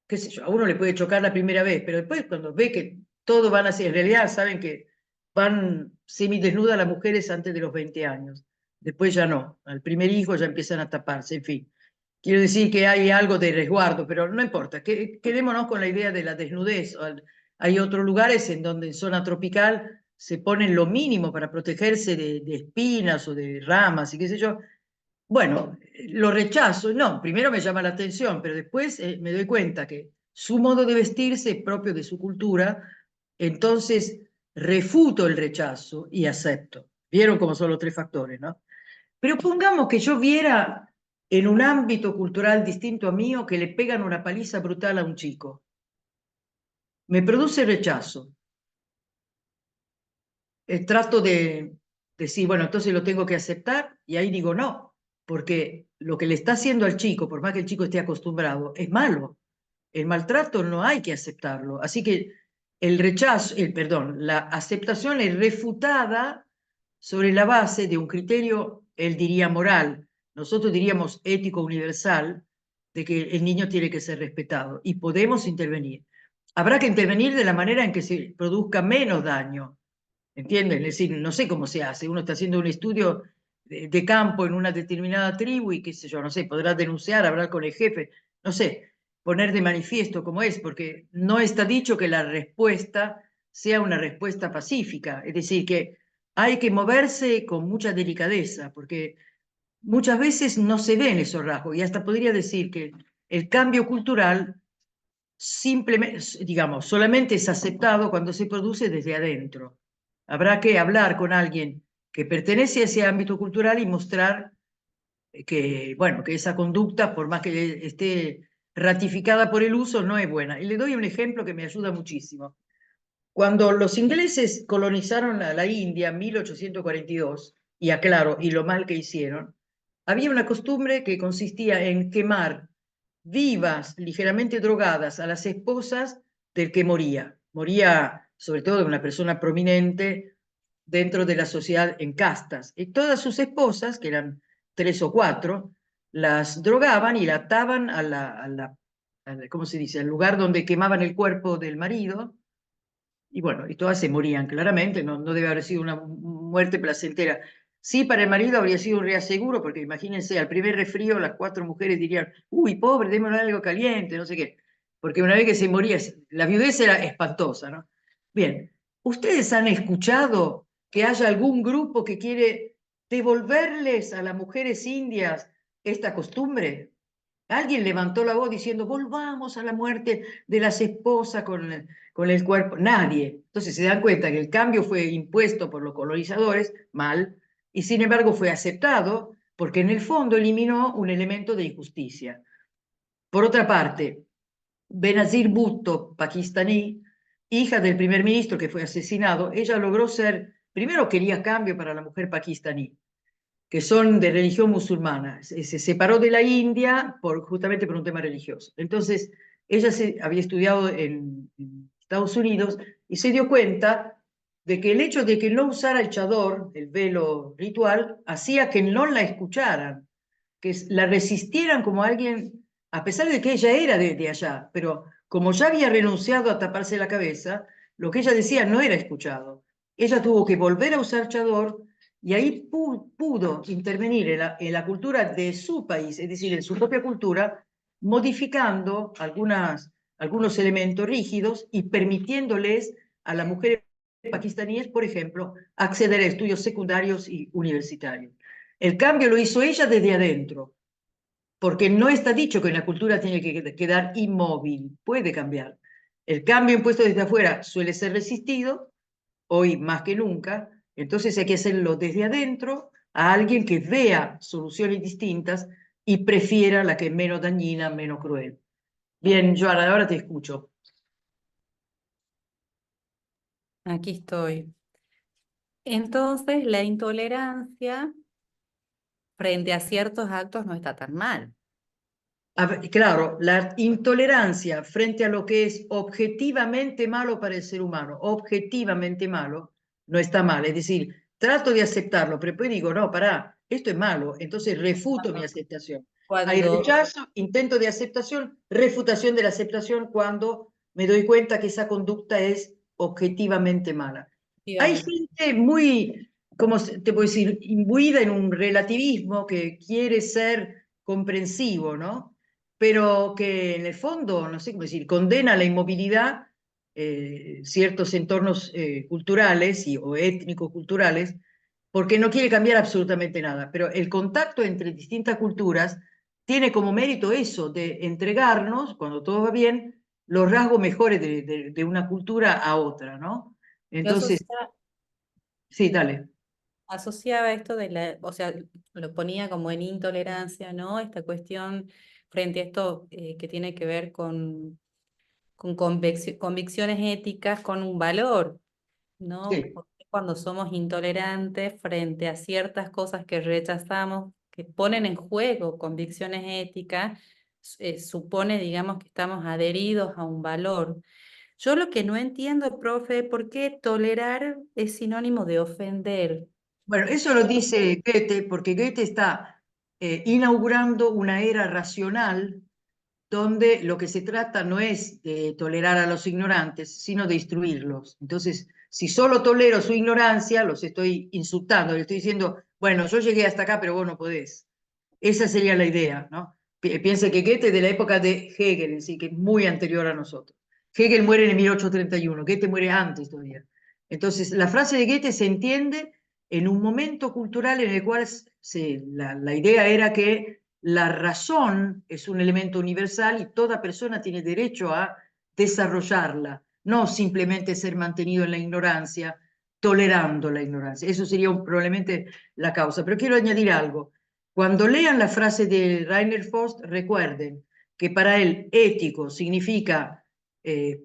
qué sé yo, a uno le puede chocar la primera vez, pero después cuando ve que todo van así, en realidad saben que van semidesnudas las mujeres antes de los 20 años, después ya no, al primer hijo ya empiezan a taparse, en fin. Quiero decir que hay algo de resguardo, pero no importa, quedémonos con la idea de la desnudez. Hay otros lugares en donde en zona tropical se ponen lo mínimo para protegerse de espinas o de ramas y qué sé yo. Bueno, lo rechazo, no, primero me llama la atención, pero después me doy cuenta que su modo de vestirse es propio de su cultura, entonces refuto el rechazo y acepto. ¿Vieron cómo son los tres factores, no? Pero pongamos que yo viera en un ámbito cultural distinto a mío que le pegan una paliza brutal a un chico. Me produce rechazo. Trato de decir, bueno, entonces lo tengo que aceptar, y ahí digo no, porque lo que le está haciendo al chico, por más que el chico esté acostumbrado, es malo. El maltrato no hay que aceptarlo. Así que el rechazo, perdón, la aceptación es refutada sobre la base de un criterio, él diría moral, nosotros diríamos ético universal, de que el niño tiene que ser respetado y podemos intervenir. Habrá que intervenir de la manera en que se produzca menos daño, ¿entienden? Es decir, no sé cómo se hace, uno está haciendo un estudio de campo en una determinada tribu y qué sé yo, no sé, podrá denunciar, hablar con el jefe, no sé, poner de manifiesto cómo es, porque no está dicho que la respuesta sea una respuesta pacífica, es decir, que hay que moverse con mucha delicadeza, porque muchas veces no se ven esos rasgos, y hasta podría decir que el cambio cultural simplemente, digamos, solamente es aceptado cuando se produce desde adentro. Habrá que hablar con alguien que pertenece a ese ámbito cultural y mostrar que, bueno, que esa conducta, por más que esté ratificada por el uso, no es buena. Y le doy un ejemplo que me ayuda muchísimo. Cuando los ingleses colonizaron la India en 1842, y aclaro, y lo mal que hicieron, había una costumbre que consistía en quemar vivas, ligeramente drogadas, a las esposas del que moría. Moría sobre todo de una persona prominente dentro de la sociedad en castas. Y todas sus esposas, que eran 3 o 4, las drogaban y la ataban ¿cómo se dice?, al lugar donde quemaban el cuerpo del marido, y bueno, y todas se morían claramente, no debe haber sido una muerte placentera. Sí, para el marido habría sido un reaseguro, porque imagínense, al primer resfrío las 4 mujeres dirían, uy, pobre, démosle algo caliente, no sé qué, porque una vez que se moría, la viudez era espantosa, ¿no? Bien, ¿ustedes han escuchado que haya algún grupo que quiere devolverles a las mujeres indias esta costumbre? Alguien levantó la voz diciendo, volvamos a la muerte de las esposas con el cuerpo. Nadie. Entonces se dan cuenta que el cambio fue impuesto por los colonizadores, mal, y sin embargo fue aceptado porque en el fondo eliminó un elemento de injusticia. Por otra parte, Benazir Bhutto, pakistaní, hija del primer ministro que fue asesinado, ella logró ser, primero quería cambio para la mujer pakistaní, que son de religión musulmana. Se separó de la India justamente por un tema religioso. Entonces, ella había estudiado en Estados Unidos y se dio cuenta de que el hecho de que no usara el chador, el velo ritual, hacía que no la escucharan, que la resistieran como alguien, a pesar de que ella era de allá, pero como ya había renunciado a taparse la cabeza, lo que ella decía no era escuchado. Ella tuvo que volver a usar chador y ahí pudo intervenir en la cultura de su país, es decir, en su propia cultura, modificando algunos elementos rígidos y permitiéndoles a las mujeres pakistaníes, por ejemplo, acceder a estudios secundarios y universitarios. El cambio lo hizo ella desde adentro, porque no está dicho que una cultura tiene que quedar inmóvil, puede cambiar. El cambio impuesto desde afuera suele ser resistido, hoy más que nunca, entonces hay que hacerlo desde adentro a alguien que vea soluciones distintas y prefiera la que es menos dañina, menos cruel. Bien, Joana, ahora te escucho. Aquí estoy. Entonces, la intolerancia frente a ciertos actos no está tan mal. Claro, la intolerancia frente a lo que es objetivamente malo para el ser humano, objetivamente malo, no está mal. Es decir, trato de aceptarlo, pero después digo, no, pará, esto es malo, entonces refuto mi aceptación. Hay rechazo, intento de aceptación, refutación de la aceptación cuando me doy cuenta que esa conducta es objetivamente mala. Hay gente muy, como te puedo decir, imbuida en un relativismo que quiere ser comprensivo, ¿no? Pero que en el fondo, no sé cómo decir, condena la inmovilidad ciertos entornos culturales o étnico-culturales, porque no quiere cambiar absolutamente nada. Pero el contacto entre distintas culturas tiene como mérito eso, de entregarnos, cuando todo va bien, los rasgos mejores de una cultura a otra, ¿no? Entonces, sí, dale. Asociaba esto de o sea, lo ponía como en intolerancia, ¿no? Esta cuestión frente a esto que tiene que ver con convicciones éticas, con un valor, ¿no? Sí. Porque cuando somos intolerantes frente a ciertas cosas que rechazamos, que ponen en juego convicciones éticas, supone, digamos, que estamos adheridos a un valor. Yo lo que no entiendo, profe, ¿por qué tolerar es sinónimo de ofender? Bueno, eso lo dice Goethe, porque Goethe está inaugurando una era racional donde lo que se trata no es de tolerar a los ignorantes, sino de instruirlos. Entonces, si solo tolero su ignorancia, los estoy insultando, le estoy diciendo, bueno, yo llegué hasta acá, pero vos no podés. Esa sería la idea, ¿no? Piense que Goethe es de la época de Hegel, en sí, que es muy anterior a nosotros. Hegel muere en 1831, Goethe muere antes todavía. Entonces, la frase de Goethe se entiende en un momento cultural en el cual la idea era que la razón es un elemento universal y toda persona tiene derecho a desarrollarla, no simplemente ser mantenido en la ignorancia, tolerando la ignorancia. Eso sería probablemente la causa. Pero quiero añadir algo. Cuando lean la frase de Rainer Faust, recuerden que para él ético significa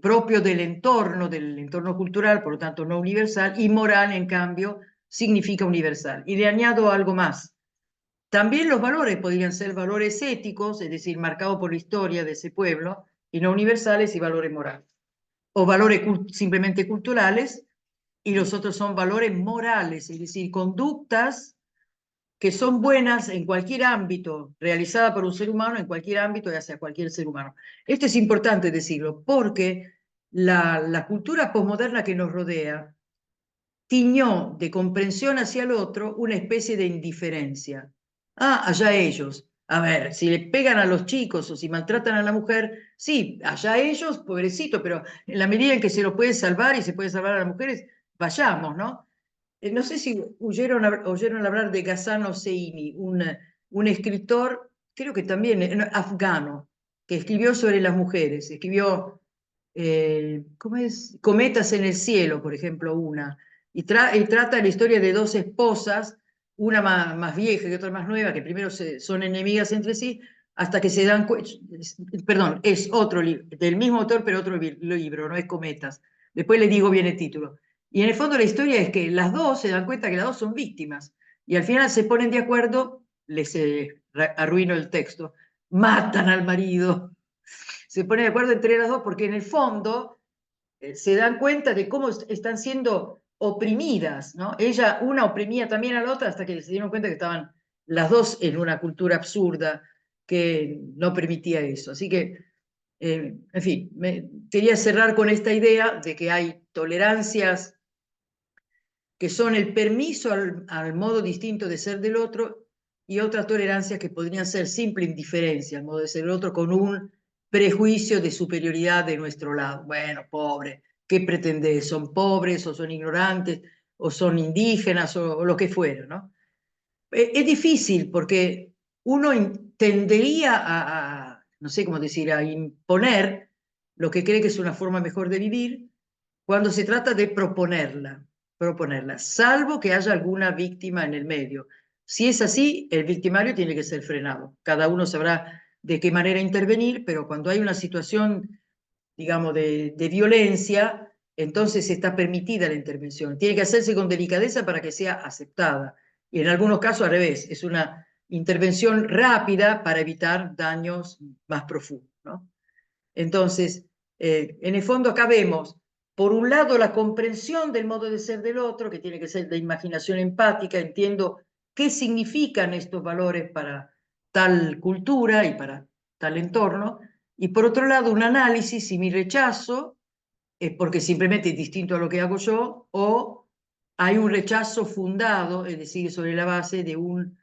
propio del entorno cultural, por lo tanto no universal, y moral, en cambio, significa universal. Y le añado algo más. También los valores podrían ser valores éticos, es decir, marcados por la historia de ese pueblo, y no universales y valores morales. O valores simplemente culturales, y los otros son valores morales, es decir, conductas que son buenas en cualquier ámbito, realizada por un ser humano, en cualquier ámbito y hacia cualquier ser humano. Esto es importante decirlo, porque la cultura posmoderna que nos rodea tiñó de comprensión hacia el otro una especie de indiferencia. Ah, allá ellos. A ver, si le pegan a los chicos o si maltratan a la mujer, sí, allá ellos, pobrecito, pero en la medida en que se lo puede salvar y se puede salvar a las mujeres, vayamos, ¿no? No sé si oyeron hablar de Ghassan Hosseini, un escritor, creo que también afgano, que escribió sobre las mujeres. Escribió, ¿cómo es? Cometas en el cielo, por ejemplo, una. Y trata la historia de dos esposas, una más vieja y otra más nueva, que primero son enemigas entre sí, hasta que se dan cuenta, perdón, es otro libro, del mismo autor, pero otro libro, no es Cometas. Después le digo bien el título. Y en el fondo la historia es que las dos se dan cuenta que las dos son víctimas y al final se ponen de acuerdo, les arruino el texto, matan al marido, se ponen de acuerdo entre las dos porque en el fondo se dan cuenta de cómo están siendo oprimidas, ¿no? Una oprimía también a la otra hasta que se dieron cuenta que estaban las dos en una cultura absurda que no permitía eso. Así que, en fin, quería cerrar con esta idea de que hay tolerancias que son el permiso al modo distinto de ser del otro y otras tolerancias que podrían ser simple indiferencia al modo de ser del otro con un prejuicio de superioridad de nuestro lado. Bueno, pobre, ¿qué pretendés? ¿Son pobres o son ignorantes o son indígenas o lo que fuera, ¿no? Es difícil porque uno tendería no sé cómo decir, a imponer lo que cree que es una forma mejor de vivir cuando se trata de proponerla, salvo que haya alguna víctima en el medio. Si es así, el victimario tiene que ser frenado. Cada uno sabrá de qué manera intervenir, pero cuando hay una situación, digamos, de violencia, entonces está permitida la intervención. Tiene que hacerse con delicadeza para que sea aceptada. Y en algunos casos al revés, es una intervención rápida para evitar daños más profundos, ¿no? Entonces, en el fondo acá vemos, por un lado, la comprensión del modo de ser del otro, que tiene que ser de imaginación empática, entiendo qué significan estos valores para tal cultura y para tal entorno, y por otro lado, un análisis si mi rechazo es porque simplemente es distinto a lo que hago yo, o hay un rechazo fundado, es decir, sobre la base de un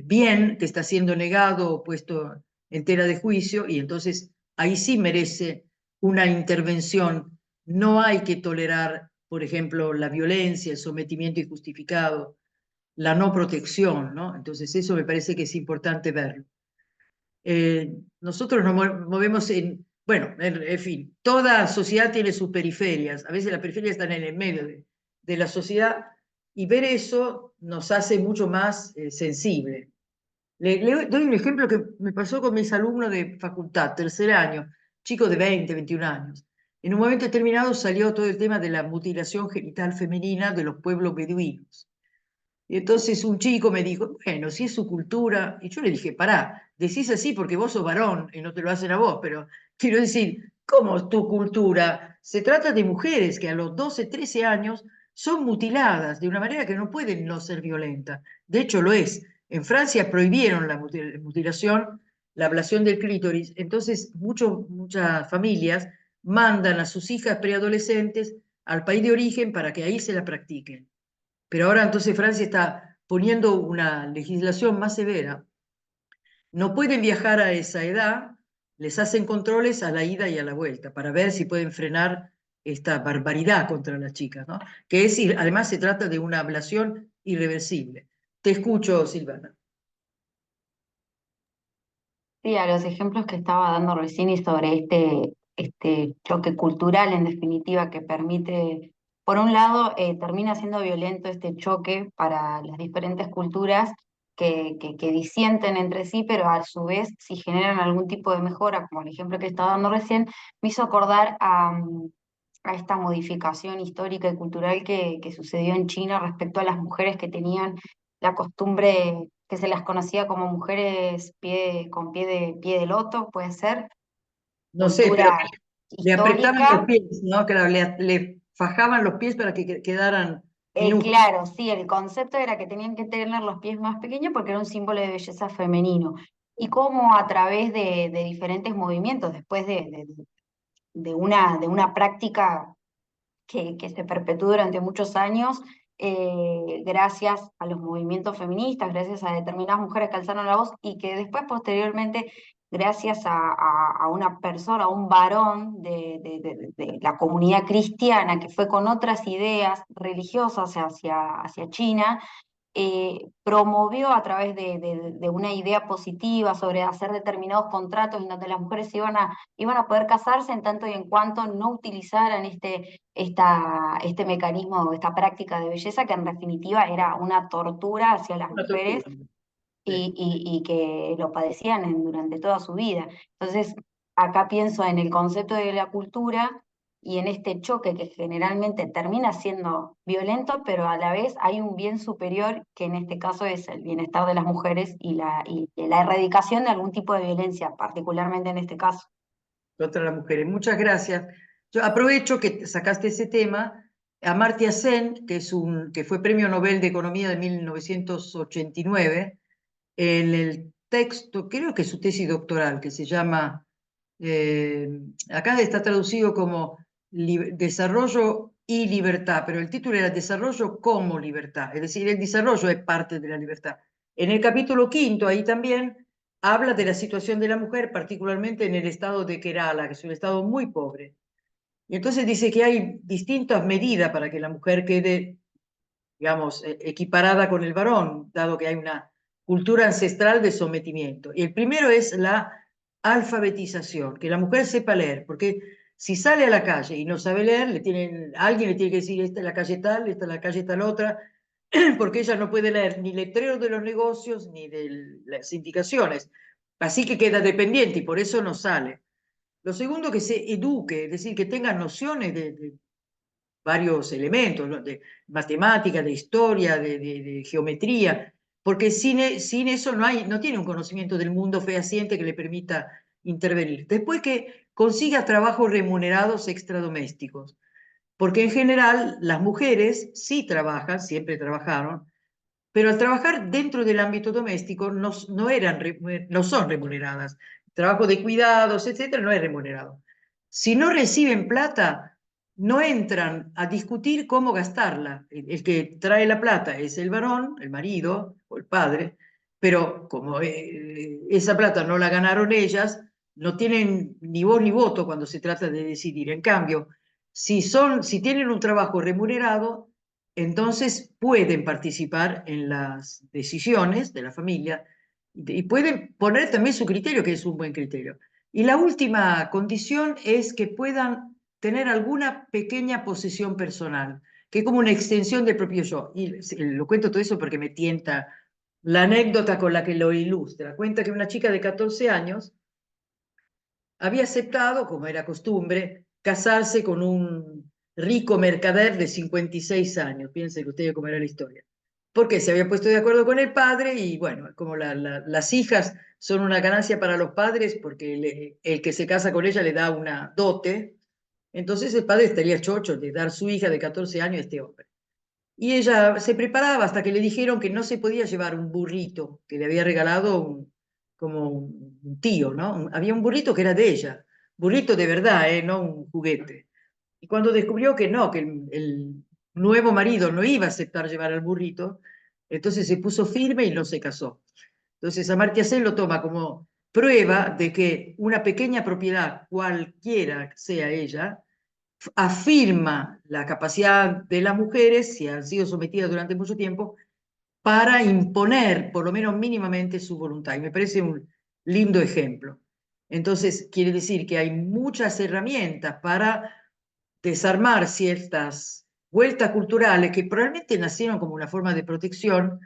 bien que está siendo negado o puesto en tela de juicio, y entonces ahí sí merece una intervención. No hay que tolerar, por ejemplo, la violencia, el sometimiento injustificado, la no protección, ¿no? Entonces eso me parece que es importante verlo. Nosotros nos movemos bueno, en fin, toda sociedad tiene sus periferias, a veces las periferias están en el medio de la sociedad, y ver eso nos hace mucho más sensible. Le doy un ejemplo que me pasó con mis alumnos de facultad, tercer año, chicos de 20, 21 años. En un momento determinado salió todo el tema de la mutilación genital femenina de los pueblos beduinos. Y entonces un chico me dijo, bueno, si es su cultura, y yo le dije, pará, decís así porque vos sos varón y no te lo hacen a vos, pero quiero decir, ¿cómo es tu cultura? Se trata de mujeres que a los 12, 13 años son mutiladas de una manera que no pueden no ser violentas. De hecho, lo es. En Francia prohibieron la mutilación, la ablación del clítoris, entonces muchas familias mandan a sus hijas preadolescentes al país de origen para que ahí se la practiquen. Pero ahora entonces Francia está poniendo una legislación más severa. No pueden viajar a esa edad, les hacen controles a la ida y a la vuelta para ver si pueden frenar esta barbaridad contra las chicas, ¿no? Que es, además se trata de una ablación irreversible. Te escucho, Silvana. Sí, a los ejemplos que estaba dando recién y sobre este choque cultural, en definitiva, que permite, por un lado, termina siendo violento este choque para las diferentes culturas que disienten entre sí, pero a su vez, si generan algún tipo de mejora, como el ejemplo que estaba dando recién, me hizo acordar a esta modificación histórica y cultural que sucedió en China respecto a las mujeres que tenían la costumbre que se las conocía como mujeres con pie de loto, puede ser, No sé, pero cultura le apretaban los histórica. pies, ¿no? Claro, le fajaban los pies para que quedaran minúsculos. Claro, sí, el concepto era que tenían que tener los pies más pequeños porque era un símbolo de belleza femenino. Y cómo a través de diferentes movimientos, después de una práctica que se perpetuó durante muchos años, gracias a los movimientos feministas, gracias a determinadas mujeres que alzaron la voz y que después, posteriormente, gracias a una persona, a un varón de la comunidad cristiana que fue con otras ideas religiosas hacia China, promovió a través de una idea positiva sobre hacer determinados contratos en donde las mujeres iban a poder casarse en tanto y en cuanto no utilizaran este mecanismo, esta práctica de belleza, que en definitiva era una tortura hacia las Una mujeres tortura. y que lo padecían durante toda su vida. Entonces, acá pienso en el concepto de la cultura y en este choque que generalmente termina siendo violento, pero a la vez hay un bien superior que en este caso es el bienestar de las mujeres y la erradicación de algún tipo de violencia, particularmente en este caso. Contra las mujeres. Muchas gracias. Yo aprovecho que sacaste ese tema. Amartya Sen, que fue Premio Nobel de Economía de 1989, en el texto, creo que es su tesis doctoral, que se llama, acá está traducido como Desarrollo y Libertad, pero el título era Desarrollo como Libertad, es decir, el desarrollo es parte de la libertad. En el capítulo 5, ahí también habla de la situación de la mujer, particularmente en el estado de Kerala, que es un estado muy pobre. Y entonces dice que hay distintas medidas para que la mujer quede, digamos, equiparada con el varón, dado que hay una cultura ancestral de sometimiento. Y el primero es la alfabetización, que la mujer sepa leer, porque si sale a la calle y no sabe leer, alguien le tiene que decir, esta es la calle tal, esta es la calle tal otra, porque ella no puede leer ni letreros de los negocios ni de las indicaciones. Así que queda dependiente y por eso no sale. Lo segundo, que se eduque, es decir, que tenga nociones de varios elementos, ¿no? De matemática, de historia, de geometría, porque sin eso no tiene un conocimiento del mundo fehaciente que le permita intervenir. Después, que consiga trabajos remunerados extradomésticos, porque en general las mujeres sí trabajan, siempre trabajaron, pero al trabajar dentro del ámbito doméstico no son remuneradas. Trabajo de cuidados, etcétera, no es remunerado. Si no reciben plata, no entran a discutir cómo gastarla. El que trae la plata es el varón, el marido o el padre, pero como esa plata no la ganaron ellas, no tienen ni voz ni voto cuando se trata de decidir. En cambio, si tienen un trabajo remunerado, entonces pueden participar en las decisiones de la familia y pueden poner también su criterio, que es un buen criterio. Y la última condición es que puedan tener alguna pequeña posesión personal, que es como una extensión del propio yo. Y lo cuento todo eso porque me tienta la anécdota con la que lo ilustra. Cuenta que una chica de 14 años había aceptado, como era costumbre, casarse con un rico mercader de 56 años. Piensen ustedes cómo era la historia. Porque se había puesto de acuerdo con el padre y bueno, como las hijas son una ganancia para los padres porque el que se casa con ella le da una dote, entonces el padre estaría chocho de dar su hija de 14 años a este hombre. Y ella se preparaba hasta que le dijeron que no se podía llevar un burrito que le había regalado como un tío, ¿no? Había un burrito que era de ella, burrito de verdad, no un juguete. Y cuando descubrió que no, que el nuevo marido no iba a aceptar llevar al burrito, entonces se puso firme y no se casó. Entonces Amartya Sen lo toma como prueba de que una pequeña propiedad, cualquiera sea ella, afirma la capacidad de las mujeres, si han sido sometidas durante mucho tiempo, para imponer, por lo menos mínimamente, su voluntad. Y me parece un lindo ejemplo. Entonces, quiere decir que hay muchas herramientas para desarmar ciertas vueltas culturales que probablemente nacieron como una forma de protección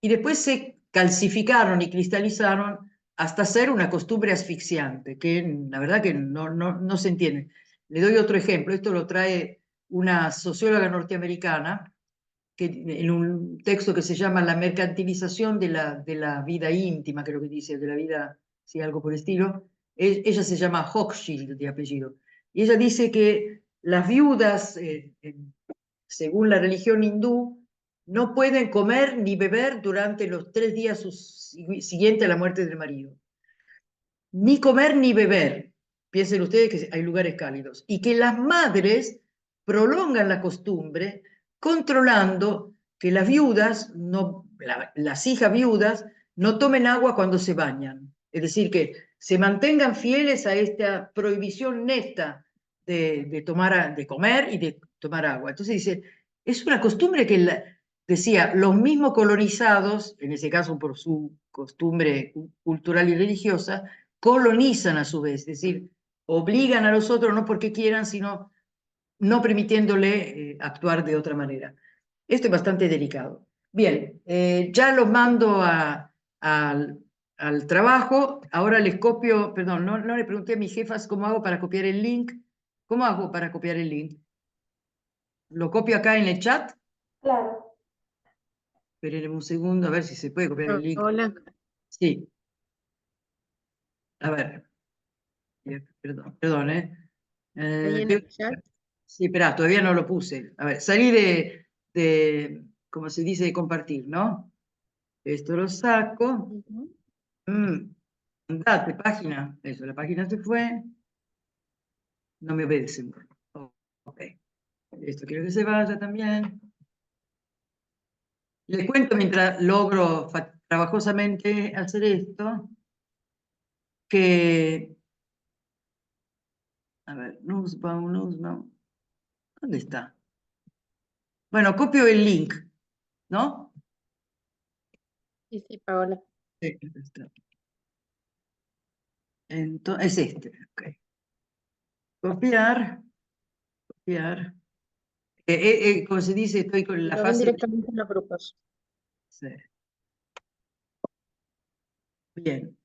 y después se calcificaron y cristalizaron hasta ser una costumbre asfixiante, que la verdad que no se entiende. Le doy otro ejemplo, esto lo trae una socióloga norteamericana, que en un texto que se llama La mercantilización de la vida íntima, creo que dice, de la vida, sí, algo por el estilo. Ella se llama Hochschild de apellido. Y ella dice que las viudas, según la religión hindú, no pueden comer ni beber durante los 3 días siguientes a la muerte del marido. Ni comer ni beber. piensen ustedes que hay lugares cálidos, y que las madres prolongan la costumbre controlando que las viudas, las hijas viudas, no tomen agua cuando se bañan. Es decir, que se mantengan fieles a esta prohibición neta de comer y de tomar agua. Entonces dice, es una costumbre que decía, los mismos colonizados, en ese caso por su costumbre cultural y religiosa, colonizan a su vez, es decir, obligan a los otros no porque quieran, sino no permitiéndole actuar de otra manera. Esto es bastante delicado. Bien, ya los mando al trabajo. Ahora les copio, perdón, no le pregunté a mis jefas cómo hago para copiar el link. ¿Cómo hago para copiar el link? ¿Lo copio acá en el chat? Claro. Esperen un segundo a ver si se puede copiar el link. Hola. Sí. A ver. Perdón, Ahí en el chat. Sí, espera, todavía no lo puse. A ver, salí de como se dice, de compartir, ¿no? Esto lo saco. Andate, página. Eso, la página se fue. No me obedece. Ok. Esto quiero que se vaya también. Les cuento mientras logro trabajosamente hacer esto, que... A ver, Nussbaum. ¿Dónde está? Bueno, copio el link, ¿no? Sí, sí, Paola. Sí, está. Entonces, es este. Ok. Copiar. Como se dice, estoy con la Lo ven fase... directamente en los grupos. Sí. Bien.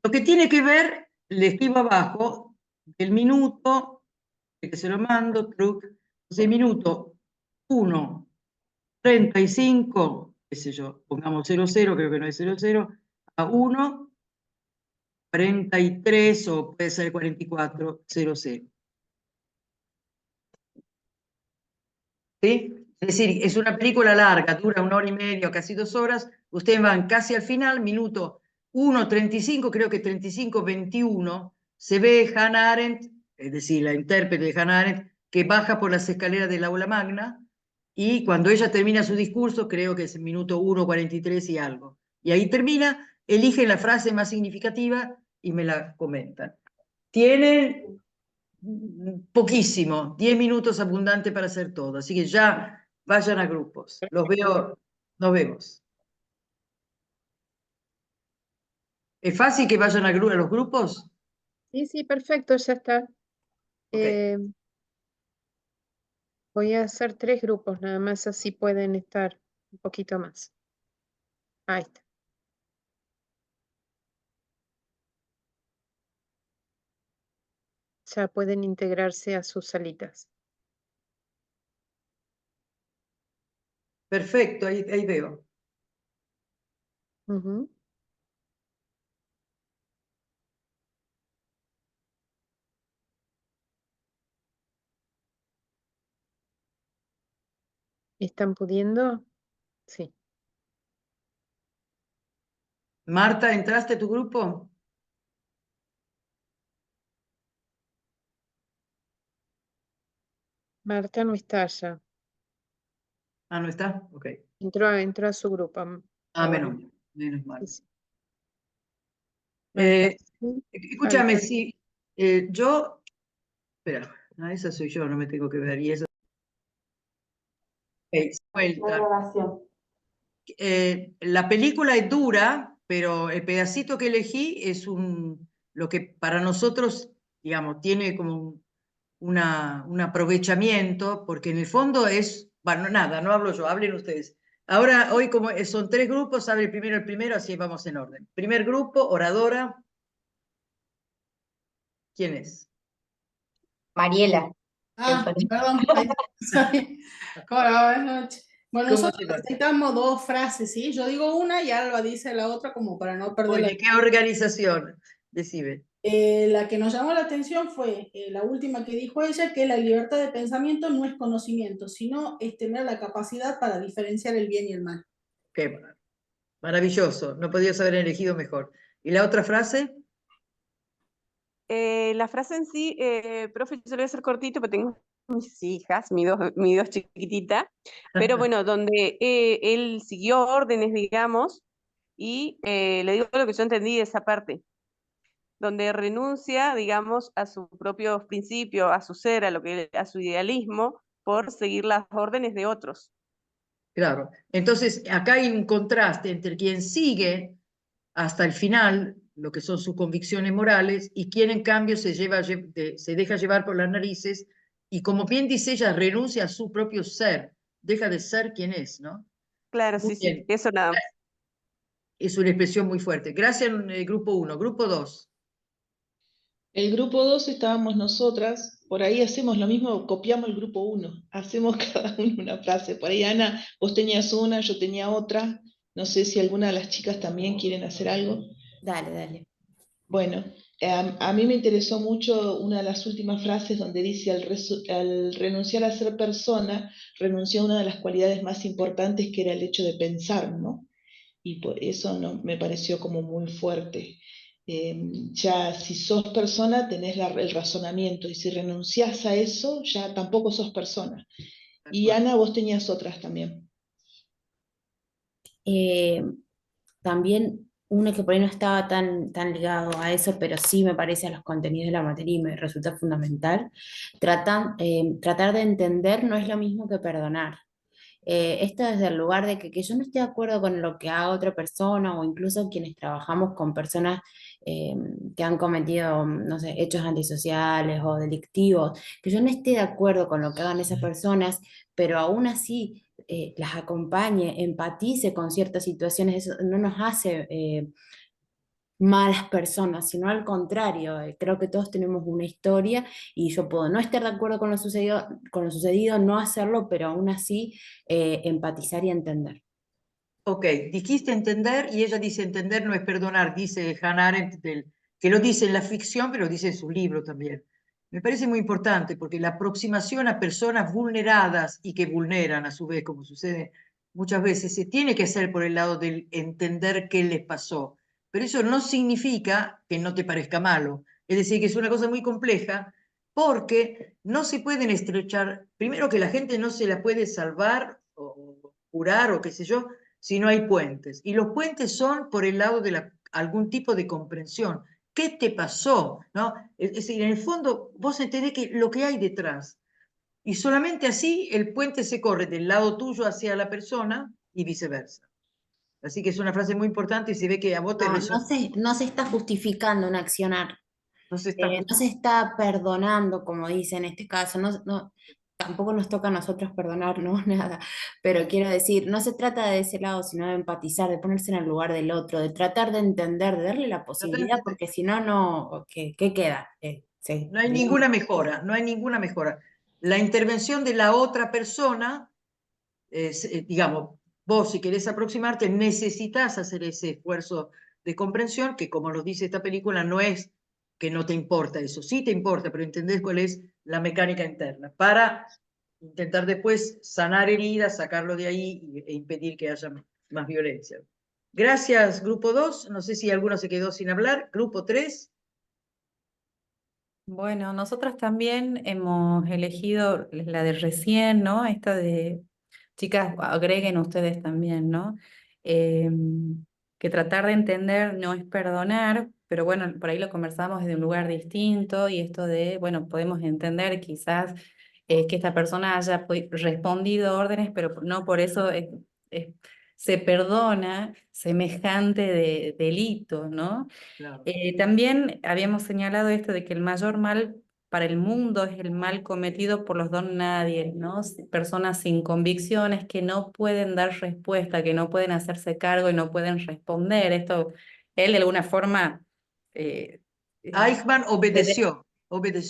Lo que tiene que ver, le escribo abajo, el minuto, que se lo mando, truc, el minuto 1:35, qué sé yo, pongamos 00, creo que no es 00, a 1:43 o puede ser 44:00. ¿Sí? Es decir, es una película larga, dura 1 hora y media, casi 2 horas. Ustedes van casi al final, minuto 1:35, creo que 35:21, se ve Hannah Arendt, es decir, la intérprete de Hannah Arendt, que baja por las escaleras del aula magna, y cuando ella termina su discurso, creo que es el minuto 1:43 y algo. Y ahí termina, eligen la frase más significativa y me la comentan. Tienen poquísimo, 10 minutos abundante para hacer todo, así que ya vayan a grupos. Los veo, nos vemos. ¿Es fácil que vayan a los grupos? Sí, sí, perfecto, ya está. Voy a hacer 3 grupos, nada más así pueden estar un poquito más. Ahí está. Ya pueden integrarse a sus salitas. Perfecto, ahí veo. ¿Están pudiendo? Sí. Marta, ¿entraste a tu grupo? Marta no está ya. Ah, ¿no está? Ok. Entró a su grupo. Menos mal. Sí. Escúchame, sí, yo, espera, esa soy yo, no me tengo que ver, y esa... vuelta. La película es dura, pero el pedacito que elegí es lo que para nosotros, digamos, tiene como un aprovechamiento, porque en el fondo es, bueno, nada, no hablo yo, hablen ustedes. Ahora, hoy como son 3 grupos, abre primero el primero, así vamos en orden. Primer grupo, oradora. ¿Quién es? Mariela. Perdón. Hola, buenas noches. Bueno, ¿Cómo nosotros necesitamos 2 frases, ¿sí? Yo digo una y Alba dice la otra como para no perder la... ¿De qué organización? Decime. La que nos llamó la atención fue la última que dijo ella, que la libertad de pensamiento no es conocimiento, sino es tener la capacidad para diferenciar el bien y el mal. Qué maravilloso, no podías haber elegido mejor. ¿Y la otra frase? La frase en sí, profe, yo lo voy a hacer cortito porque tengo mis hijas, mis dos chiquititas, pero bueno, donde él siguió órdenes, digamos, y le digo lo que yo entendí de esa parte, donde renuncia, digamos, a sus propios principios, a su ser, a su idealismo, por seguir las órdenes de otros. Claro. Entonces, acá hay un contraste entre quien sigue hasta el final lo que son sus convicciones morales y quien en cambio se deja llevar por las narices y, como bien dice ella, renuncia a su propio ser, deja de ser quien es, ¿no? Claro, Muy sí, sí, bien. eso nada más. Es una expresión muy fuerte. Gracias, grupo 1. Grupo 2. El grupo 2 estábamos nosotras, por ahí hacemos lo mismo, copiamos el grupo 1, hacemos cada uno una frase. Por ahí, Ana, vos tenías una, yo tenía otra. No sé si alguna de las chicas también quieren hacer algo. Dale, dale. Bueno, a mí me interesó mucho una de las últimas frases donde dice, al renunciar a ser persona, renunció a una de las cualidades más importantes que era el hecho de pensar, ¿no? Y por eso no, me pareció como muy fuerte. Ya si sos persona tenés el razonamiento y si renunciás a eso ya tampoco sos persona. Y Ana, vos tenías otras también. También uno que por ahí no estaba tan ligado a eso, pero sí me parece a los contenidos de la materia y me resulta fundamental, tratar de entender no es lo mismo que perdonar. Esto desde el lugar de que yo no esté de acuerdo con lo que haga otra persona o incluso quienes trabajamos con personas que han cometido, no sé, hechos antisociales o delictivos, que yo no esté de acuerdo con lo que hagan esas personas, pero aún así las acompañe, empatice con ciertas situaciones, eso no nos hace malas personas, sino al contrario, creo que todos tenemos una historia y yo puedo no estar de acuerdo con lo sucedido, no hacerlo, pero aún así empatizar y entender. Ok, dijiste entender y ella dice entender no es perdonar, dice Hannah Arendt, que lo dice en la ficción, pero lo dice en su libro también. Me parece muy importante porque la aproximación a personas vulneradas y que vulneran a su vez, como sucede muchas veces, se tiene que hacer por el lado del entender qué les pasó. Pero eso no significa que no te parezca malo. Es decir, que es una cosa muy compleja porque no se pueden estrechar, primero que la gente no se la puede salvar o curar o qué sé yo, si no hay puentes. Y los puentes son por el lado de algún tipo de comprensión. ¿Qué te pasó? ¿No? Es decir, en el fondo vos entendés que lo que hay detrás. Y solamente así el puente se corre del lado tuyo hacia la persona y viceversa. Así que es una frase muy importante y se ve que a vos te resuena. No se está justificando un accionar. No se está No se está perdonando, como dice en este caso, tampoco nos toca a nosotros perdonarnos nada, pero quiero decir, no se trata de ese lado, sino de empatizar, de ponerse en el lugar del otro, de tratar de entender, de darle la posibilidad, porque si no, ¿qué queda? No hay ninguna mejora, no hay ninguna mejora. La intervención de la otra persona, digamos, vos si querés aproximarte, necesitas hacer ese esfuerzo de comprensión, que como nos dice esta película, no es que no te importa eso, sí te importa, pero entendés cuál es la mecánica interna, para intentar después sanar heridas, sacarlo de ahí e impedir que haya más violencia. Gracias, grupo 2. No sé si alguno se quedó sin hablar. Grupo 3. Bueno, nosotros también hemos elegido la de recién, ¿no? Esta de, chicas, agreguen ustedes también, ¿no? Que tratar de entender no es perdonar, pero bueno, por ahí lo conversamos desde un lugar distinto y esto de, bueno, podemos entender quizás que esta persona haya respondido órdenes, pero no por eso se perdona semejante delito, ¿no? Claro. También habíamos señalado esto de que el mayor mal para el mundo es el mal cometido por los don nadie, ¿no? Personas sin convicciones que no pueden dar respuesta, que no pueden hacerse cargo y no pueden responder. Esto, él de alguna forma... Eichmann obedeció.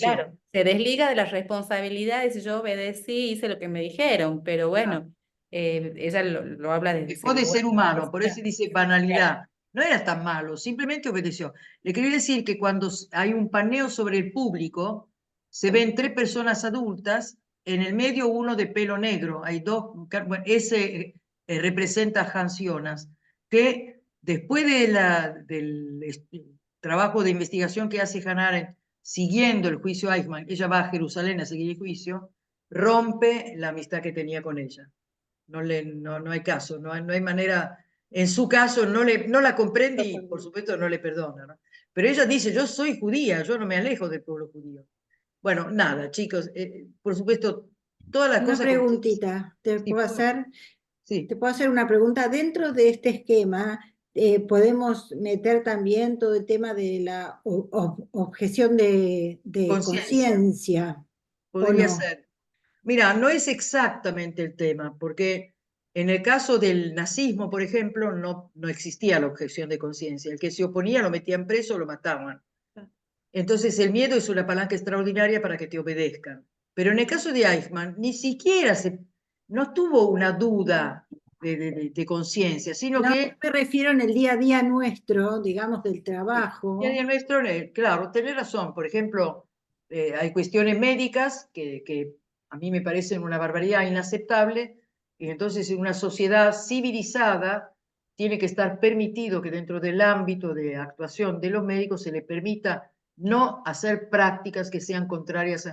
Claro, se desliga de las responsabilidades y yo obedecí, hice lo que me dijeron, pero bueno, ella lo habla desde ese Dejó de lugar. ser humano, por eso dice banalidad. No era tan malo, simplemente obedeció. Le quería decir que cuando hay un paneo sobre el público, se ven 3 personas adultas, en el medio uno de pelo negro. Hay 2, bueno, ese representa a Hans Jonas, que después del trabajo de investigación que hace Hannah Arendt siguiendo el juicio Eichmann, ella va a Jerusalén a seguir el juicio, rompe la amistad que tenía con ella. No hay caso, no hay manera, en su caso no la comprende y por supuesto no le perdona, ¿no? Pero ella dice, yo soy judía, yo no me alejo del pueblo judío. Bueno, nada, chicos, por supuesto, todas las Una cosas... preguntita, ¿te Sí, puedo hacer? Sí. Te puedo hacer una pregunta. Dentro de este esquema, podemos meter también todo el tema de la objeción de conciencia, ¿o Podría no? ser. Mira, no es exactamente el tema, porque en el caso del nazismo, por ejemplo, no existía la objeción de conciencia. El que se oponía lo metían preso o lo mataban. Entonces el miedo es una palanca extraordinaria para que te obedezcan. Pero en el caso de Eichmann, ni siquiera no tuvo una duda de conciencia, sino No, que... me refiero en el día a día nuestro, digamos, del trabajo. Y el nuestro, claro, tenés razón. Por ejemplo, hay cuestiones médicas que a mí me parecen una barbaridad inaceptable, y entonces en una sociedad civilizada tiene que estar permitido que dentro del ámbito de actuación de los médicos se le permita no hacer prácticas que sean contrarias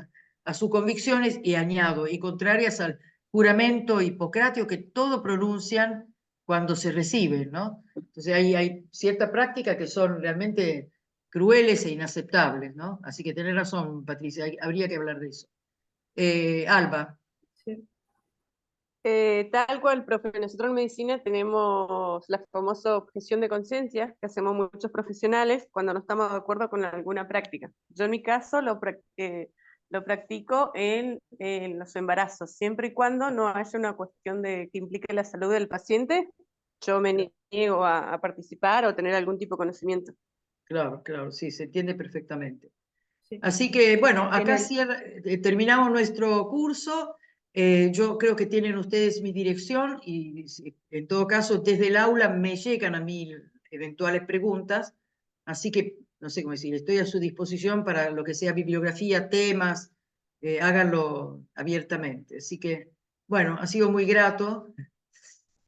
a sus convicciones, y añado, y contrarias al juramento hipocrático que todo pronuncian cuando se reciben, ¿no? Entonces hay ciertas prácticas que son realmente crueles e inaceptables, ¿no? Así que tenés razón, Patricia, habría que hablar de eso. Alba. Sí. Tal cual, profe, nosotros en medicina tenemos la famosa objeción de conciencia que hacemos muchos profesionales cuando no estamos de acuerdo con alguna práctica. Yo en mi caso lo practico en los embarazos, siempre y cuando no haya una cuestión que implique la salud del paciente, yo me niego a participar o tener algún tipo de conocimiento. Claro, claro, sí, se entiende perfectamente. Sí. Así que, bueno, acá terminamos nuestro curso. Yo creo que tienen ustedes mi dirección y en todo caso desde el aula me llegan a mí eventuales preguntas, así que, no sé cómo decir, estoy a su disposición para lo que sea bibliografía, temas, háganlo abiertamente. Así que, bueno, ha sido muy grato.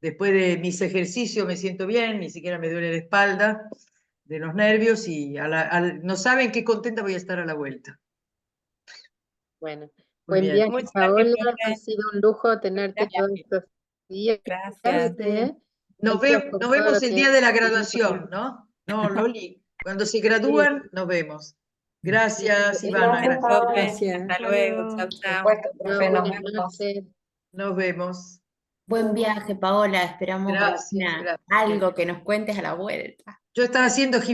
Después de mis ejercicios me siento bien, ni siquiera me duele la espalda de los nervios y no saben qué contenta voy a estar a la vuelta. Bueno, Muy buen bien. viaje, Muchas Paola. gracias, Ha sido un lujo tenerte todos estos días. gracias. Nos vemos el día de la graduación, ¿no? No, Loli, cuando se gradúan, nos vemos. Gracias, Ivana. Gracias, Paola. Gracias. Hasta luego. Chao, chao. Supuesto, profe, nos Buenas vemos. noches. Nos vemos. Buen viaje, Paola. Esperamos Gracias, alguna- gracias. algo que nos cuentes a la vuelta. Yo estaba haciendo gimnasia.